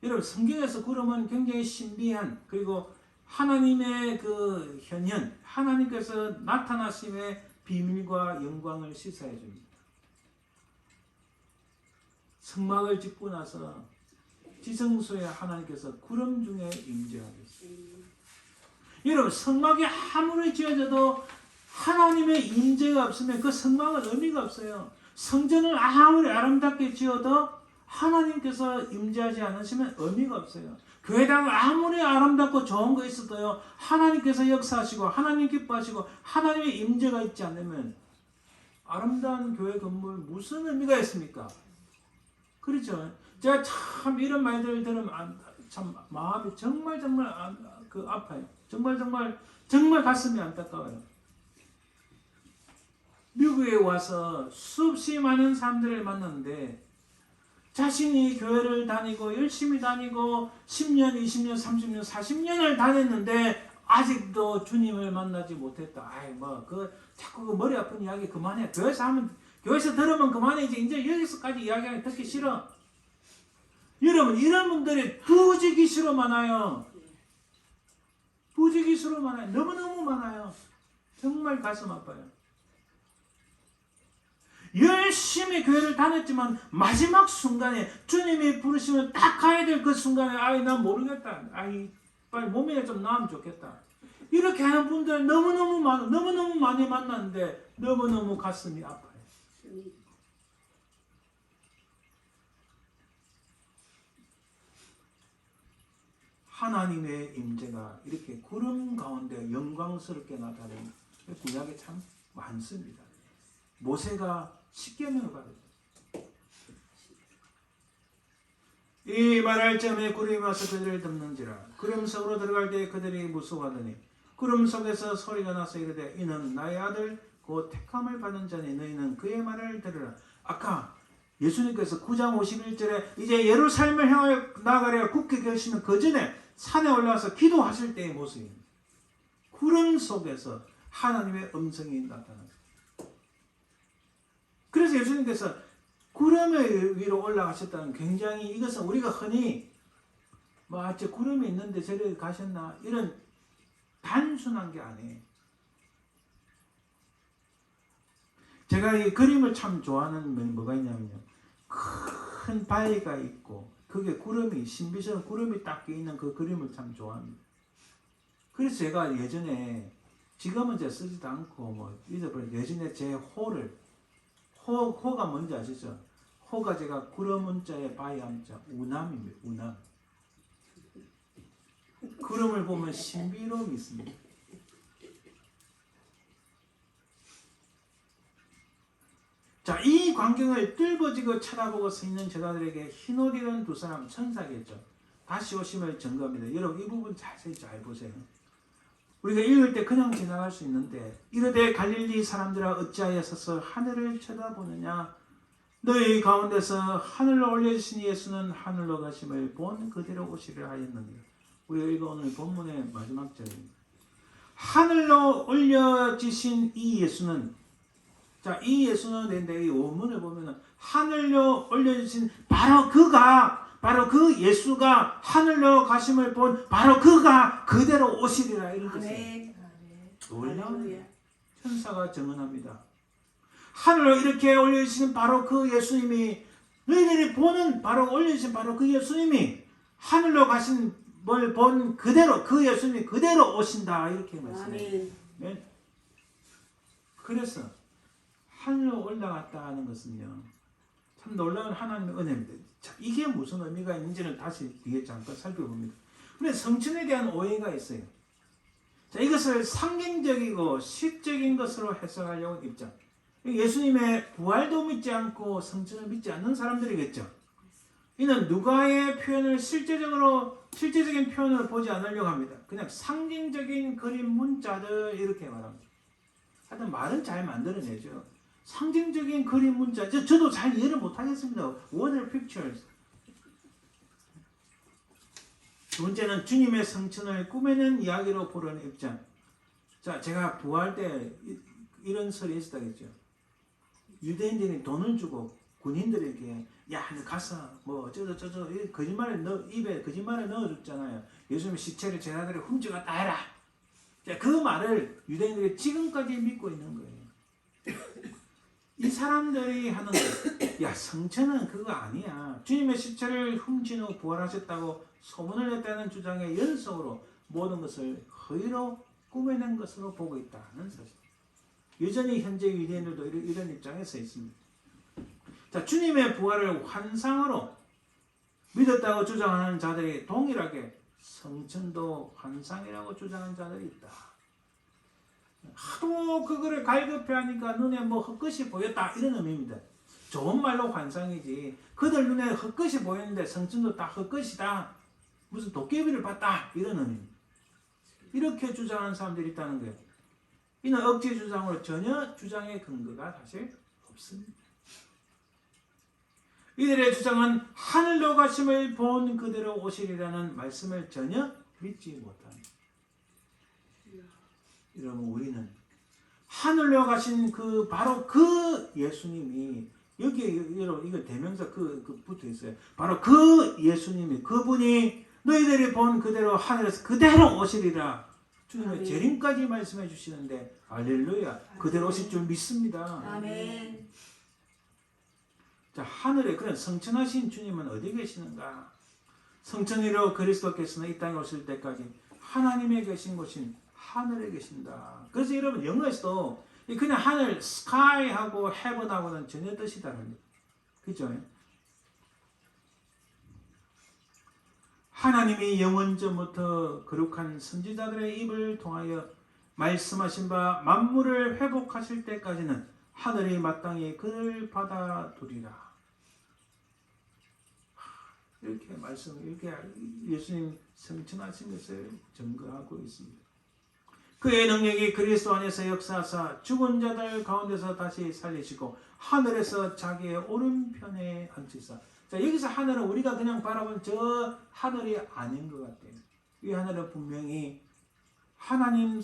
A: 여러분, 성경에서 구름은 굉장히 신비한, 그리고 하나님의 그 현현, 하나님께서 나타나심의 비밀과 영광을 시사해 줍니다. 성막을 짓고 나서 지성소에 하나님께서 구름 중에 임재하셨습니다. 여러분, 성막이 아무리 지어져도 하나님의 임재가 없으면 그 성막은 의미가 없어요. 성전을 아무리 아름답게 지어도 하나님께서 임재하지 않으시면 의미가 없어요. 교회당 아무리 아름답고 좋은 거 있어도요, 하나님께서 역사하시고 하나님 기뻐하시고 하나님의 임재가 있지 않으면 아름다운 교회 건물 무슨 의미가 있습니까? 그렇죠? 제가 참 이런 말들을 들으면 참 마음이 정말 아파요. 정말 가슴이 안타까워요. 미국에 와서 수없이 많은 사람들을 만났는데 자신이 교회를 다니고 열심히 다니고 10년, 20년, 30년, 40년을 다녔는데 아직도 주님을 만나지 못했다. 자꾸 그 머리 아픈 이야기 그만해. 교회에서 들으면 그만해야지. 이제 여기서까지 이야기하기 듣기 싫어. 여러분, 이런 분들이 부지기수로 많아요. 부지기수로 많아요. 너무너무 많아요. 정말 가슴 아파요. 열심히 교회를 다녔지만 마지막 순간에 주님이 부르시면 딱 가야 될 그 순간에 난 모르겠다. 빨리 몸에 좀 나으면 좋겠다. 이렇게 하는 분들 너무너무 많이 만났는데 너무너무 가슴이 아파요. 하나님의 임재가 이렇게 구름 가운데 영광스럽게 나타나는 구약에 참 많습니다. 모세가 십계명을 받았죠. 이 말할 점에 구름이 와서 그들을 덮는지라. 구름 속으로 들어갈 때 그들이 무서워하더니 구름 속에서 소리가 나서 이르되 이는 나의 아들 곧 택함을 받은 자니 너희는 그의 말을 들으라. 아까 예수님께서 9장 51절에 이제 예루살렘을 향하여 나아가려 굳게 결심은 그 전에 산에 올라와서 기도하실 때의 모습입니다. 구름 속에서 하나님의 음성이 나타납니다. 그래서 예수님께서 구름 위로 올라가셨다는 굉장히 이것은 우리가 흔히 저 구름이 있는데 저리 가셨나 이런 단순한 게 아니에요. 제가 이 그림을 참 좋아하는 건 뭐가 있냐면요. 큰 바위가 있고 그게 구름이 신비스러운 구름이 딱 있는 그 그림을 참 좋아합니다. 그래서 제가 예전에 지금은 제가 쓰지도 않고 잊어버린 예전에 제 호가 뭔지 아시죠? 호가 제가 구름 문자에 바위 함자 우남입니다. 우남. 구름을 보면 신비로움이 있습니다. 자, 이 광경을 뚫어지고 쳐다보고 서 있는 제자들에게 흰옷 입은 두 사람 천사겠죠. 다시 오심을 증거합니다. 여러분 이 부분 자세히 잘 보세요. 우리가 읽을 때 그냥 지나갈 수 있는데 이르되 갈릴리 사람들아 어찌하여 서서 하늘을 쳐다보느냐. 너희 가운데서 하늘로 올려주신 예수는 하늘로 가심을 본 그대로 오시려 하였느니라. 우리가 읽어 오늘 본문의 마지막 절입니다. 하늘로 올려지신 이 예수는, 자, 이 예수는 된데 이 원문을 보면은 하늘로 올려주신 바로 그 예수가 하늘로 가심을 본 바로 그가 그대로 오시리라 이런 뜻이에요. 놀라운 천사가 증언합니다. 하늘로 이렇게 올려주신 바로 그 예수님이, 너희들이 보는 바로 올려주신 바로 그 예수님이 하늘로 가신 뭘 본 그대로 그 예수님이 그대로 오신다 이렇게 말씀해요. 네? 그래서 하늘로 올라갔다 하는 것은요 참 놀라운 하나님의 은혜입니다. 자, 이게 무슨 의미가 있는지는 다시 뒤에 잠깐 살펴봅니다. 그런데 성천에 대한 오해가 있어요. 자, 이것을 상징적이고 시적인 것으로 해석하려고 입장. 예수님의 부활도 믿지 않고 성천을 믿지 않는 사람들이겠죠. 이는 누가의 표현을 실제적인 표현을 보지 않으려고 합니다. 그냥 상징적인 그림 문자들 이렇게 말합니다. 하여튼 말은 잘 만들어내죠. 상징적인 그림 문자. 저도 잘 이해를 못하겠습니다. Water pictures. 두 번째는 주님의 성천을 꾸며낸 이야기로 보려는 입장. 자, 제가 부활 때 이런 설이 있었다겠죠. 유대인들이 돈을 주고 군인들에게 야, 너 가서 뭐 어쩌고 거짓말을 입에 거짓말을 넣어줬잖아요. 요즘 시체를 제자들이 훔쳐갔다 해라. 자, 그 말을 유대인들이 지금까지 믿고 있는 거예요. 이 사람들이 하는 거, 야, 성천은 그거 아니야. 주님의 시체를 훔친 후 부활하셨다고 소문을 냈다는 주장의 연속으로 모든 것을 허위로 꾸며낸 것으로 보고 있다는 사실. 여전히 현재 유대인들도 이런 입장에 서 있습니다. 자, 주님의 부활을 환상으로 믿었다고 주장하는 자들이 동일하게 성천도 환상이라고 주장하는 자들이 있다. 하도 그거를 갈급해하니까 눈에 뭐 헛것이 보였다 이런 의미입니다. 좋은 말로 환상이지. 그들 눈에 헛것이 보이는데 성천도 다 헛것이다. 무슨 도깨비를 봤다 이런 의미입니다. 이렇게 주장하는 사람들이 있다는 거예요. 이는 억지 주장으로 전혀 주장의 근거가 사실 없습니다. 이들의 주장은 하늘로 가심을 본 그대로 오시리라는 말씀을 전혀 믿지 못합니다. 여러분, 우리는 하늘로 가신 바로 그 예수님이 여기에 여러분 이거 대명사 그 붙어 있어요. 바로 그 예수님이 그분이 너희들이 본 그대로 하늘에서 그대로 오시리라. 주님의 재림까지 말씀해 주시는데 할렐루야. 그대로 오실 줄 믿습니다.
B: 아멘.
A: 자, 하늘에 그런 성천하신 주님은 어디 계시는가? 성천이로 그리스도께서는 이 땅에 오실 때까지 하나님의 계신 곳인 하늘에 계신다. 그래서 여러분 영어에서도 그냥 하늘, sky하고 heaven하고는 전혀 뜻이 다릅니다. 그죠? 하나님이 영원전부터 거룩한 선지자들의 입을 통하여 말씀하신 바 만물을 회복하실 때까지는 하늘이 마땅히 그를 받아두리라. 이렇게 이렇게 예수님 성천하신 것을 증거하고 있습니다. 그의 능력이 그리스도 안에서 역사하사 죽은 자들 가운데서 다시 살리시고 하늘에서 자기의 오른편에 앉히사. 자, 여기서 하늘은 우리가 그냥 바라본 저 하늘이 아닌 것 같아요. 이 하늘은 분명히 하나님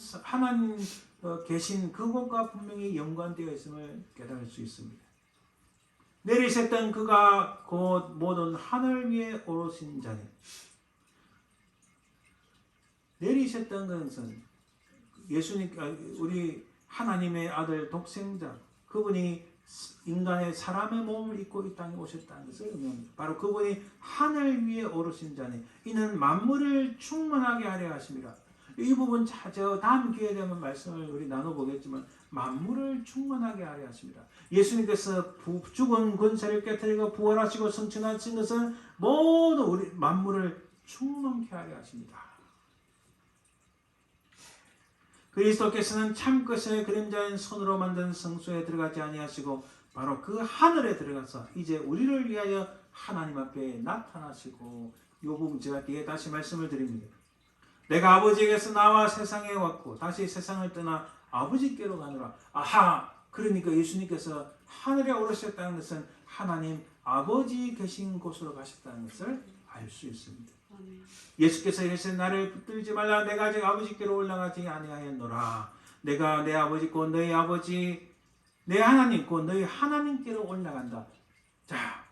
A: 계신 그곳과 분명히 연관되어 있음을 깨달을 수 있습니다. 내리셨던 그가 곧 모든 하늘 위에 오르신 자니. 내리셨던 것은 예수님, 우리 하나님의 아들 독생자, 그분이 인간의 사람의 몸을 입고 이 땅에 오셨다는 것을 의미합니다. 바로 그분이 하늘 위에 오르신 자니 이는 만물을 충만하게 하려 하심이라. 이 부분 저 다음 기회에 되면 말씀을 우리 나눠보겠지만 만물을 충만하게 하려 하십니다. 예수님께서 죽은 권세를 깨뜨리고 부활하시고 성천하신 것은 모두 우리 만물을 충만케 하려 하십니다. 그리스도께서는 참것의 그림자인 손으로 만든 성소에 들어가지 아니하시고 바로 그 하늘에 들어가서 이제 우리를 위하여 하나님 앞에 나타나시고 이 부분 제가 뒤에 다시 말씀을 드립니다. 내가 아버지에게서 나와 세상에 왔고 다시 세상을 떠나 아버지께로 가노라. 아하! 그러니까 예수님께서 하늘에 오르셨다는 것은 하나님 아버지 계신 곳으로 가셨다는 것을 알 수 있습니다. 예수께서 이르시되 나를 붙들지 말라. 내가 아직 아버지께로 올라가지 아니하였노라. 내가 내 아버지 곧 너희 아버지 내 하나님 곧 너희 하나님께로 올라간다. 자,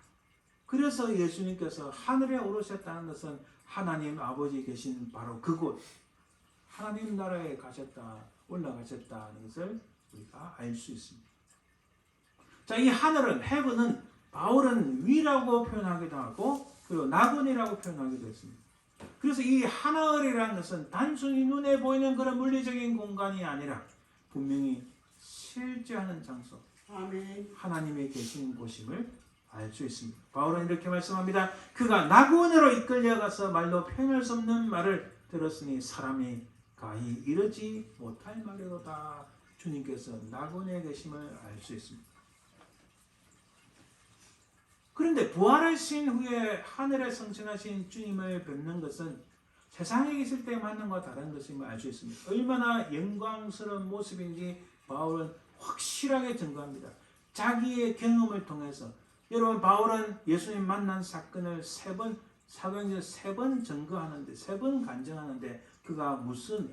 A: 그래서 예수님께서 하늘에 오르셨다는 것은 하나님 아버지 계신 바로 그곳 하나님 나라에 가셨다 올라가셨다는 것을 우리가 알 수 있습니다. 자, 이 하늘은 heaven은 바울은 위라고 표현하기도 하고 그리고 낙원이라고 표현하기도 했습니다. 그래서 이 하늘이라는 것은 단순히 눈에 보이는 그런 물리적인 공간이 아니라 분명히 실제하는 장소,
B: 아멘.
A: 하나님의 계신 곳임을 알 수 있습니다. 바울은 이렇게 말씀합니다. 그가 낙원으로 이끌려가서 말로 표현할 수 없는 말을 들었으니 사람이 가히 이르지 못할 말이로다. 주님께서 낙원에 계심을 알 수 있습니다. 그런데 부활하신 후에 하늘에 승천하신 주님을 뵙는 것은 세상에 있을 때 만난 것과 다른 것임을 알 수 있습니다. 얼마나 영광스러운 모습인지 바울은 확실하게 증거합니다. 자기의 경험을 통해서. 여러분, 바울은 예수님 만난 사건을 사도행전 3번 증거하는데, 3번 간증하는데 그가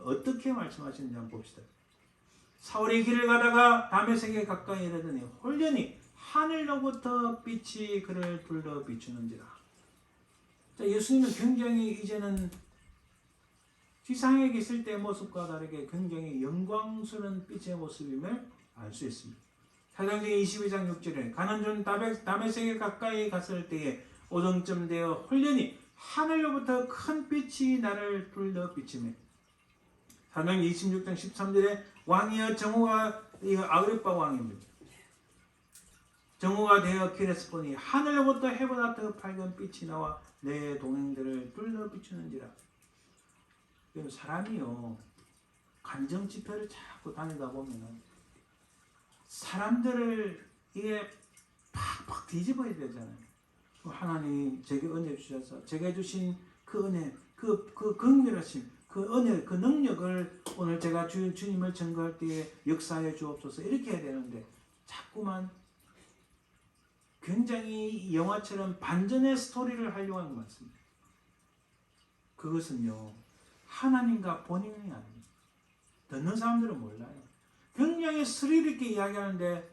A: 어떻게 말씀하시는지 한번 봅시다. 사울이 길을 가다가 다메섹에 가까이 이르더니 홀련히 하늘로부터 빛이 그를 둘러 비추는지라. 자, 예수님은 굉장히 이제는 지상에 계실 때의 모습과 다르게 굉장히 영광스러운 빛의 모습임을 알 수 있습니다. 사도행전 22장 6절에 가는 중 다메섹에 가까이 갔을 때에 오정쯤 되어 홀련히 하늘로부터 큰 빛이 나를 둘러 비치며. 사도행전 26장 13절에 왕이여 정오가, 이거 아그리빠 왕입니다. 정오가 되어 길에서 보니 하늘로부터 해보다 더 밝은 빛이 나와 내 동행들을 둘러 비추는지라. 사람이요, 간정 집회를 자꾸 다니다 보면 사람들을 이게 팍팍 뒤집어야 되잖아요. 하나님 제게 은혜 주셔서 제게 주신 그 은혜, 그 긍휼하심, 그 은혜, 그 능력을 오늘 제가 주님을 증거할 때에 역사해 주옵소서 이렇게 해야 되는데 자꾸만 굉장히 영화처럼 반전의 스토리를 하려고 하는 것 같습니다. 그것은요, 하나님과 본인이 아닙니다. 듣는 사람들은 몰라요. 굉장히 스릴 있게 이야기하는데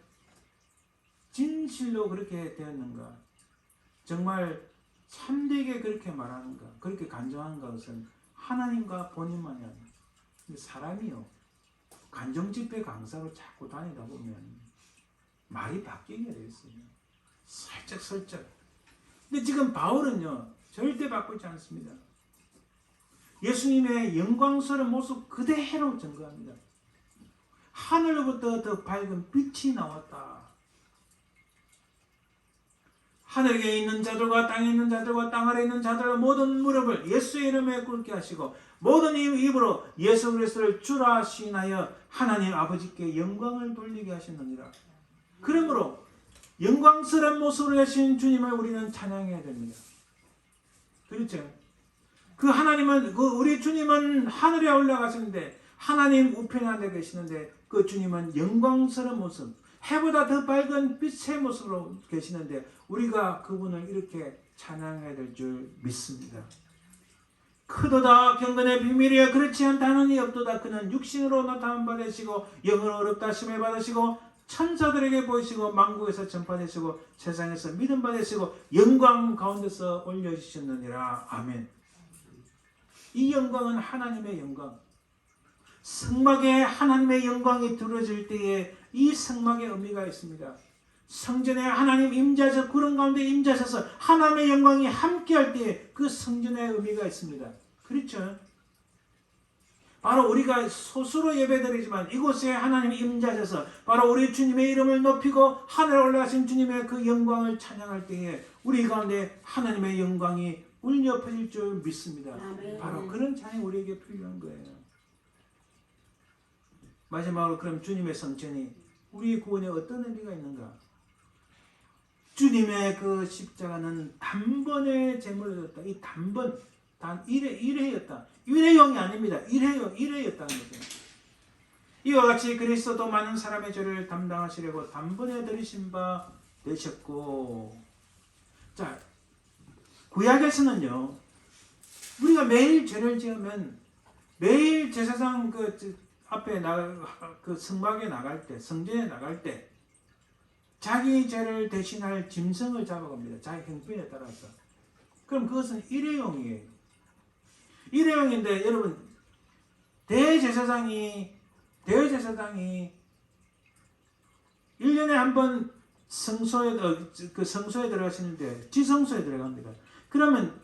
A: 진실로 그렇게 되었는가? 정말 참되게 그렇게 말하는가? 그렇게 간증하는가? 것은 하나님과 본인만이 아닙니다. 근데 사람이요, 간정집회 강사로 자꾸 다니다 보면 말이 바뀌게 되어 있어요. 살짝. 근데 지금 바울은요, 절대 바꾸지 않습니다. 예수님의 영광스러운 모습 그대로 증거합니다. 하늘로부터 더 밝은 빛이 나왔다. 하늘에 있는 자들과 땅에 있는 자들과 땅 아래 있는 자들과 모든 무릎을 예수의 이름에 꿇게 하시고 모든 입으로 예수 그리스도를 주라 시인하여 하나님 아버지께 영광을 돌리게 하시느니라. 그러므로 영광스러운 모습으로 하신 주님을 우리는 찬양해야 됩니다. 그렇죠? 그 하나님은, 우리 주님은 하늘에 올라가시는데 하나님 우편에 앉아 계시는데 그 주님은 영광스러운 모습, 해보다 더 밝은 빛의 모습으로 계시는데 우리가 그분을 이렇게 찬양해야 될 줄 믿습니다. 크도다 경건의 비밀이여 그렇지 않다는 이 없도다. 그는 육신으로 나타난 바 되시고 영으로 어렵다 심해 받으시고 천사들에게 보이시고 만국에서 전파되시고 세상에서 믿음 받으시고 영광 가운데서 올려주셨느니라. 아멘. 이 영광은 하나님의 영광. 성막에 하나님의 영광이 두려질 때에 이 성막의 의미가 있습니다. 성전에 하나님 임재하셔서 구름 가운데 임재하셔서 하나님의 영광이 함께할 때에 그 성전의 의미가 있습니다. 그렇죠? 바로 우리가 소수로 예배드리지만 이곳에 하나님 임재하셔서 바로 우리 주님의 이름을 높이고 하늘에 올라가신 주님의 그 영광을 찬양할 때에 우리 가운데 하나님의 영광이 울려 퍼질 줄 믿습니다.
B: 아멘.
A: 바로 그런 찬양이 우리에게 필요한 거예요. 마지막으로 그럼 주님의 성전이 우리 구원에 어떤 의미가 있는가? 주님의 그 십자가는 단번에 제물이었다. 이 단번, 단 1회였다. 일회용이 아닙니다. 일회였다는 거죠. 이와 같이 그리스도도 많은 사람의 죄를 담당하시려고 단번에 들이신 바 되셨고. 자, 구약에서는요, 우리가 매일 죄를 지으면 매일 제사장 앞에 그 성막에 나갈 때, 성전에 나갈 때 자기 죄를 대신할 짐승을 잡아갑니다. 자기 형편에 따라서. 그럼 그것은 일회용이에요. 일회용인데 여러분, 대제사장이 1년에 한 번 성소에 들어가시는데 지성소에 들어갑니다. 그러면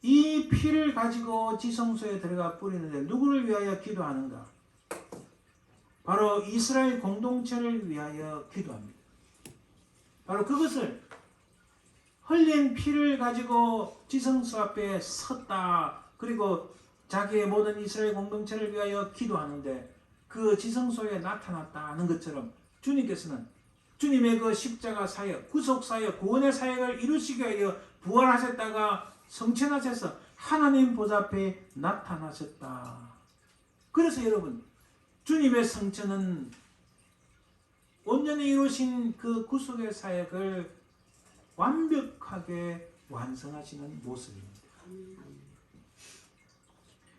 A: 이 피를 가지고 지성소에 들어가 뿌리는데 누구를 위하여 기도하는가? 바로 이스라엘 공동체를 위하여 기도합니다. 바로 그것을 흘린 피를 가지고 지성소 앞에 섰다. 그리고 자기의 모든 이스라엘 공동체를 위하여 기도하는데 그 지성소에 나타났다는 것처럼 주님께서는 주님의 그 십자가 사역, 구속 사역, 구원의 사역을 이루시기 위하여 부활하셨다가 성천하셔서 하나님 보좌 앞에 나타나셨다. 그래서 여러분, 주님의 성천은 온전히 이루신 그 구속의 사역을 완벽하게 완성하시는 모습입니다.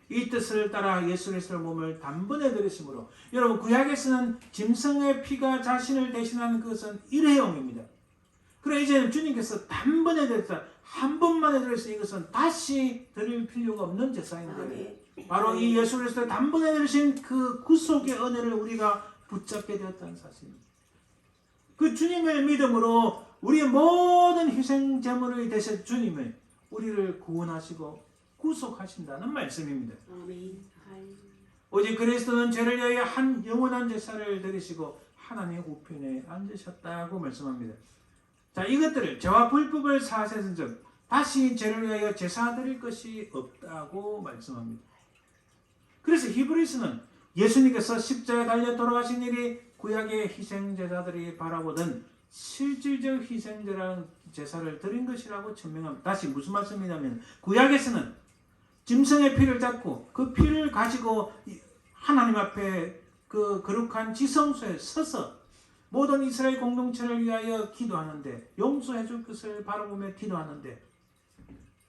A: 이 뜻을 따라 예수 그리스도의 몸을 단번에 들으심으로, 여러분 구약에서는 짐승의 피가 자신을 대신하는 것은 일회용입니다. 그래 이제는 주님께서 단번에 드렸다, 한 번만에 드렸으니 이것은 다시 드릴 필요가 없는 제사인데, 바로 이 예수 그리스도의 단번에 드리신 그 구속의 은혜를 우리가 붙잡게 되었다는 사실입니다. 그 주님을 믿음으로 우리의 모든 희생 제물이 되신 주님을 우리를 구원하시고 구속하신다는 말씀입니다. 오직 그리스도는 죄를 위하여 한 영원한 제사를 드리시고 하나님의 우편에 앉으셨다고 말씀합니다. 자, 이것들을 죄와 불법을 사하신 즉 다시 죄를 위하여 제사 드릴 것이 없다고 말씀합니다. 그래서 히브리서는 예수님께서 십자가에 달려 돌아가신 일이 구약의 희생제사들이 바라보던 실질적 희생제라는 제사를 드린 것이라고 증명합니다. 다시 무슨 말씀이냐면, 구약에서는 짐승의 피를 잡고 그 피를 가지고 하나님 앞에 그 거룩한 지성소에 서서 모든 이스라엘 공동체를 위하여 기도하는데, 용서해 줄 것을 바라보며 기도하는데,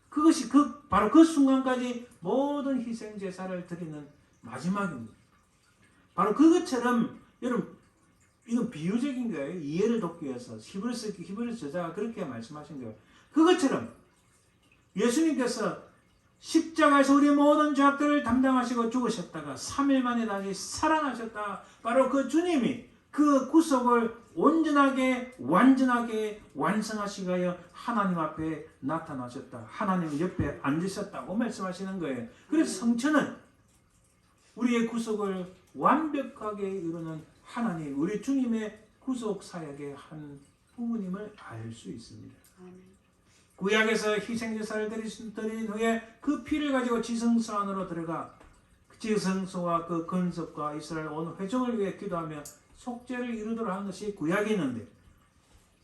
A: 그것이 바로 그 순간까지 모든 희생 제사를 드리는 마지막입니다. 바로 그것처럼, 여러분 이건 비유적인 거예요. 이해를 돕기 위해서 히브리서 저자가 그렇게 말씀하신 거예요. 그것처럼 예수님께서 십자가에서 우리 모든 죄악들을 담당하시고 죽으셨다가 3일 만에 다시 살아나셨다. 바로 그 주님이 그 구속을 온전하게 완전하게 완성하시기 위하여 하나님 앞에 나타나셨다. 하나님 옆에 앉으셨다고 말씀하시는 거예요. 그래서 성천은 우리의 구속을 완벽하게 이루는 하나님, 우리 주님의 구속 사역의 한 부분임을 알 수 있습니다. 구약에서 희생제사를 드린 후에 그 피를 가지고 지성소 안으로 들어가 지성소와 그 건석과 이스라엘 온 회중을 위해 기도하며 속죄를 이루도록 하는 것이 구약이 있는데,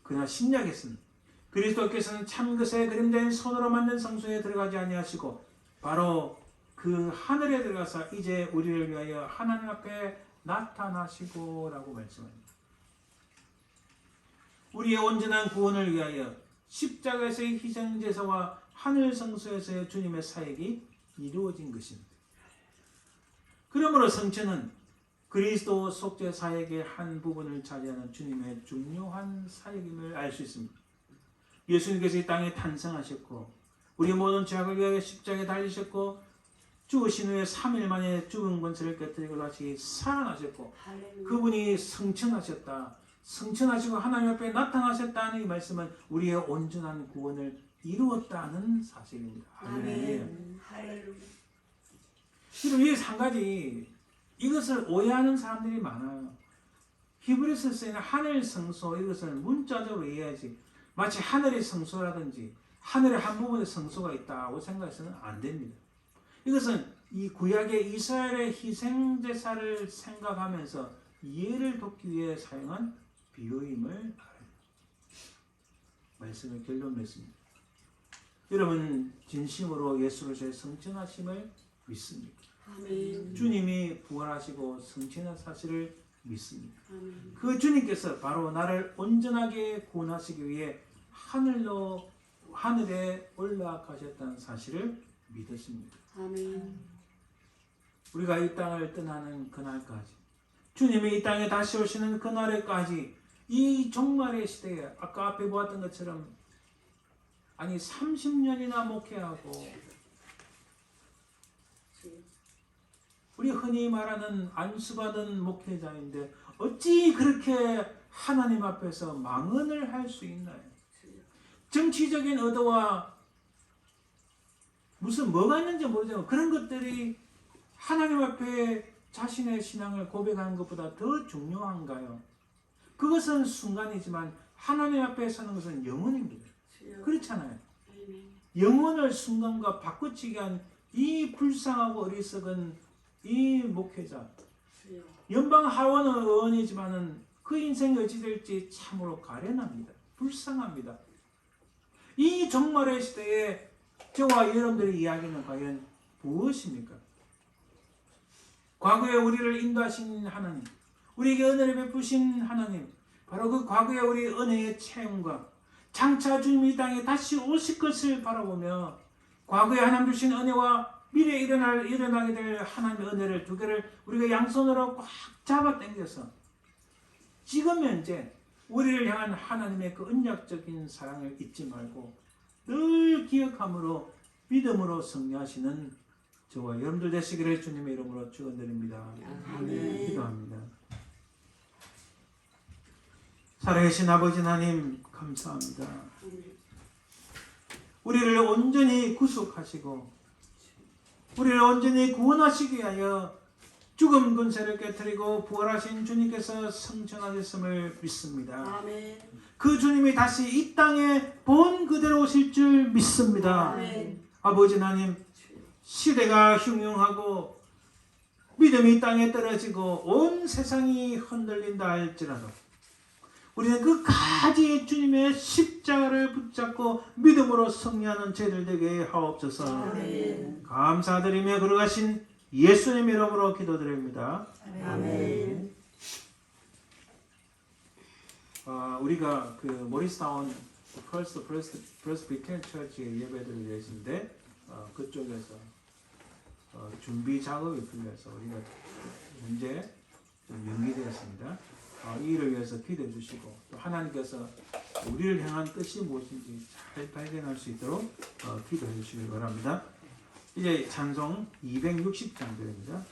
A: 그러나 신약에서는 그리스도께서는 참것의 그림자인 손으로 만든 성소에 들어가지 아니하시고 바로 그 하늘에 들어가서 이제 우리를 위하여 하나님 앞에 나타나시고 라고 말씀합니다. 우리의 온전한 구원을 위하여 십자가에서의 희생제사와 하늘 성소에서의 주님의 사역이 이루어진 것입니다. 그러므로 성천은 그리스도 속죄 사역의 한 부분을 차지하는 주님의 중요한 사역임을 알 수 있습니다. 예수님께서 이 땅에 탄생하셨고 우리의 모든 죄악을 위하여 십자가에 달리셨고 죽으신 후에 3일 만에 죽은 권세를 깨뜨리고 다시 살아나셨고 그분이 성천하셨다. 성천하시고 하나님 앞에 나타나셨다는 이 말씀은 우리의 온전한 구원을 이루었다는 사실입니다.
B: 아멘.
A: 지금 여기서 한 가지, 이것을 오해하는 사람들이 많아요. 히브리서에 쓰이는 하늘 성소, 이것을 문자적으로 이해하지 마치 하늘의 성소라든지 하늘의 한 부분에 성소가 있다고 생각해서는 안 됩니다. 이것은 이 구약의 이스라엘의 희생제사를 생각하면서 이해를 돕기 위해 사용한 비유임을 알아요. 말씀을 결론 냈습니다. 여러분 진심으로 예수로서의 성천하심을 믿습니까?
B: 아멘.
A: 주님이 부활하시고 성천한 사실을 믿습니다.
B: 아멘.
A: 그 주님께서 바로 나를 온전하게 구원하시기 위해 하늘에 올라가셨다는 사실을 믿으십니다.
B: 아멘.
A: 우리가 이 땅을 떠나는 그날까지, 주님이 이 땅에 다시 오시는 그날에까지, 이 종말의 시대에 아까 앞에 보았던 것처럼 30년이나 목회하고 우리 흔히 말하는 안수받은 목회자인데 어찌 그렇게 하나님 앞에서 망언을 할 수 있나요? 정치적인 의도와 무슨 뭐가 있는지 모르지만 그런 것들이 하나님 앞에 자신의 신앙을 고백하는 것보다 더 중요한가요? 그것은 순간이지만 하나님 앞에 서는 것은 영원입니다. 그렇잖아요. 영혼을 순간과 바꾸치게 한 이 불쌍하고 어리석은 이 목회자, 연방 하원 의원이지만은 그 인생이 어찌 될지 참으로 가련합니다. 불쌍합니다. 이 종말의 시대에 저와 여러분들의 이야기는 과연 무엇입니까? 과거에 우리를 인도하신 하나님, 우리에게 은혜를 베푸신 하나님, 바로 그 과거의 우리 은혜의 체험과 장차 주님이 이 땅에 다시 오실 것을 바라보며 과거에 하나님 주신 은혜와 미래에 일어나게 될 하나님의 은혜를 두 개를 우리가 양손으로 꽉 잡아 당겨서 지금 현재 우리를 향한 하나님의 그 언약적인 사랑을 잊지 말고 늘 기억함으로 믿음으로 승리하시는 저와 여러분들 되시기를 주님의 이름으로 축원드립니다.
B: 아멘.
A: 기도합니다. 살아계신 아버지 하나님 감사합니다. 우리를 온전히 구속하시고 우리를 온전히 구원하시기 위하여 죽음 군세를 깨뜨리고 부활하신 주님께서 성천하셨음을 믿습니다.
B: 아멘.
A: 그 주님이 다시 이 땅에 본 그대로 오실 줄 믿습니다.
B: 아멘.
A: 아버지 하나님, 시대가 흉흉하고 믿음이 이 땅에 떨어지고 온 세상이 흔들린다 할지라도 우리는 끝까지 주님의 십자가를 붙잡고 믿음으로 승리하는 저희들 되게 하옵소서.
B: 아멘.
A: 감사드리며 걸어가신 예수님 이름으로 기도드립니다.
B: 아멘.
A: 우리가 그 모리스타운 퍼스트 프레스비테리안 처치의 예배들을 위해서인데 그쪽에서 준비 작업이 풀려서 우리가 현재 좀 연기되었습니다. 이 일을 위해서 기도해 주시고 또 하나님께서 우리를 향한 뜻이 무엇인지 잘 발견할 수 있도록 기도해 주시길 바랍니다. 이제 찬송 260장들입니다.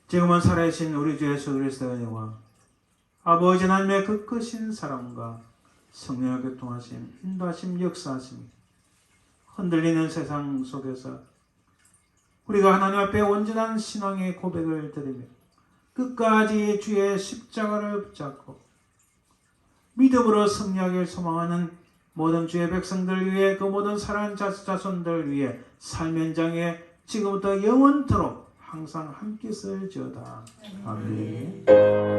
A: 지금은 살아계신 우리 주 예수 그리스도의 은혜와 아버지 하나님의 그 크신 사랑과 성령의 교통하심, 인도하심, 역사하심 흔들리는 세상 속에서 우리가 하나님 앞에 온전한 신앙의 고백을 드리며 끝까지 주의 십자가를 붙잡고 믿음으로 승리하길 소망하는 모든 주의 백성들 위해 그 모든 사랑하는 자손들 위해 삶 현장에 지금부터 영원토록 항상 함께 있을지어다. 아멘.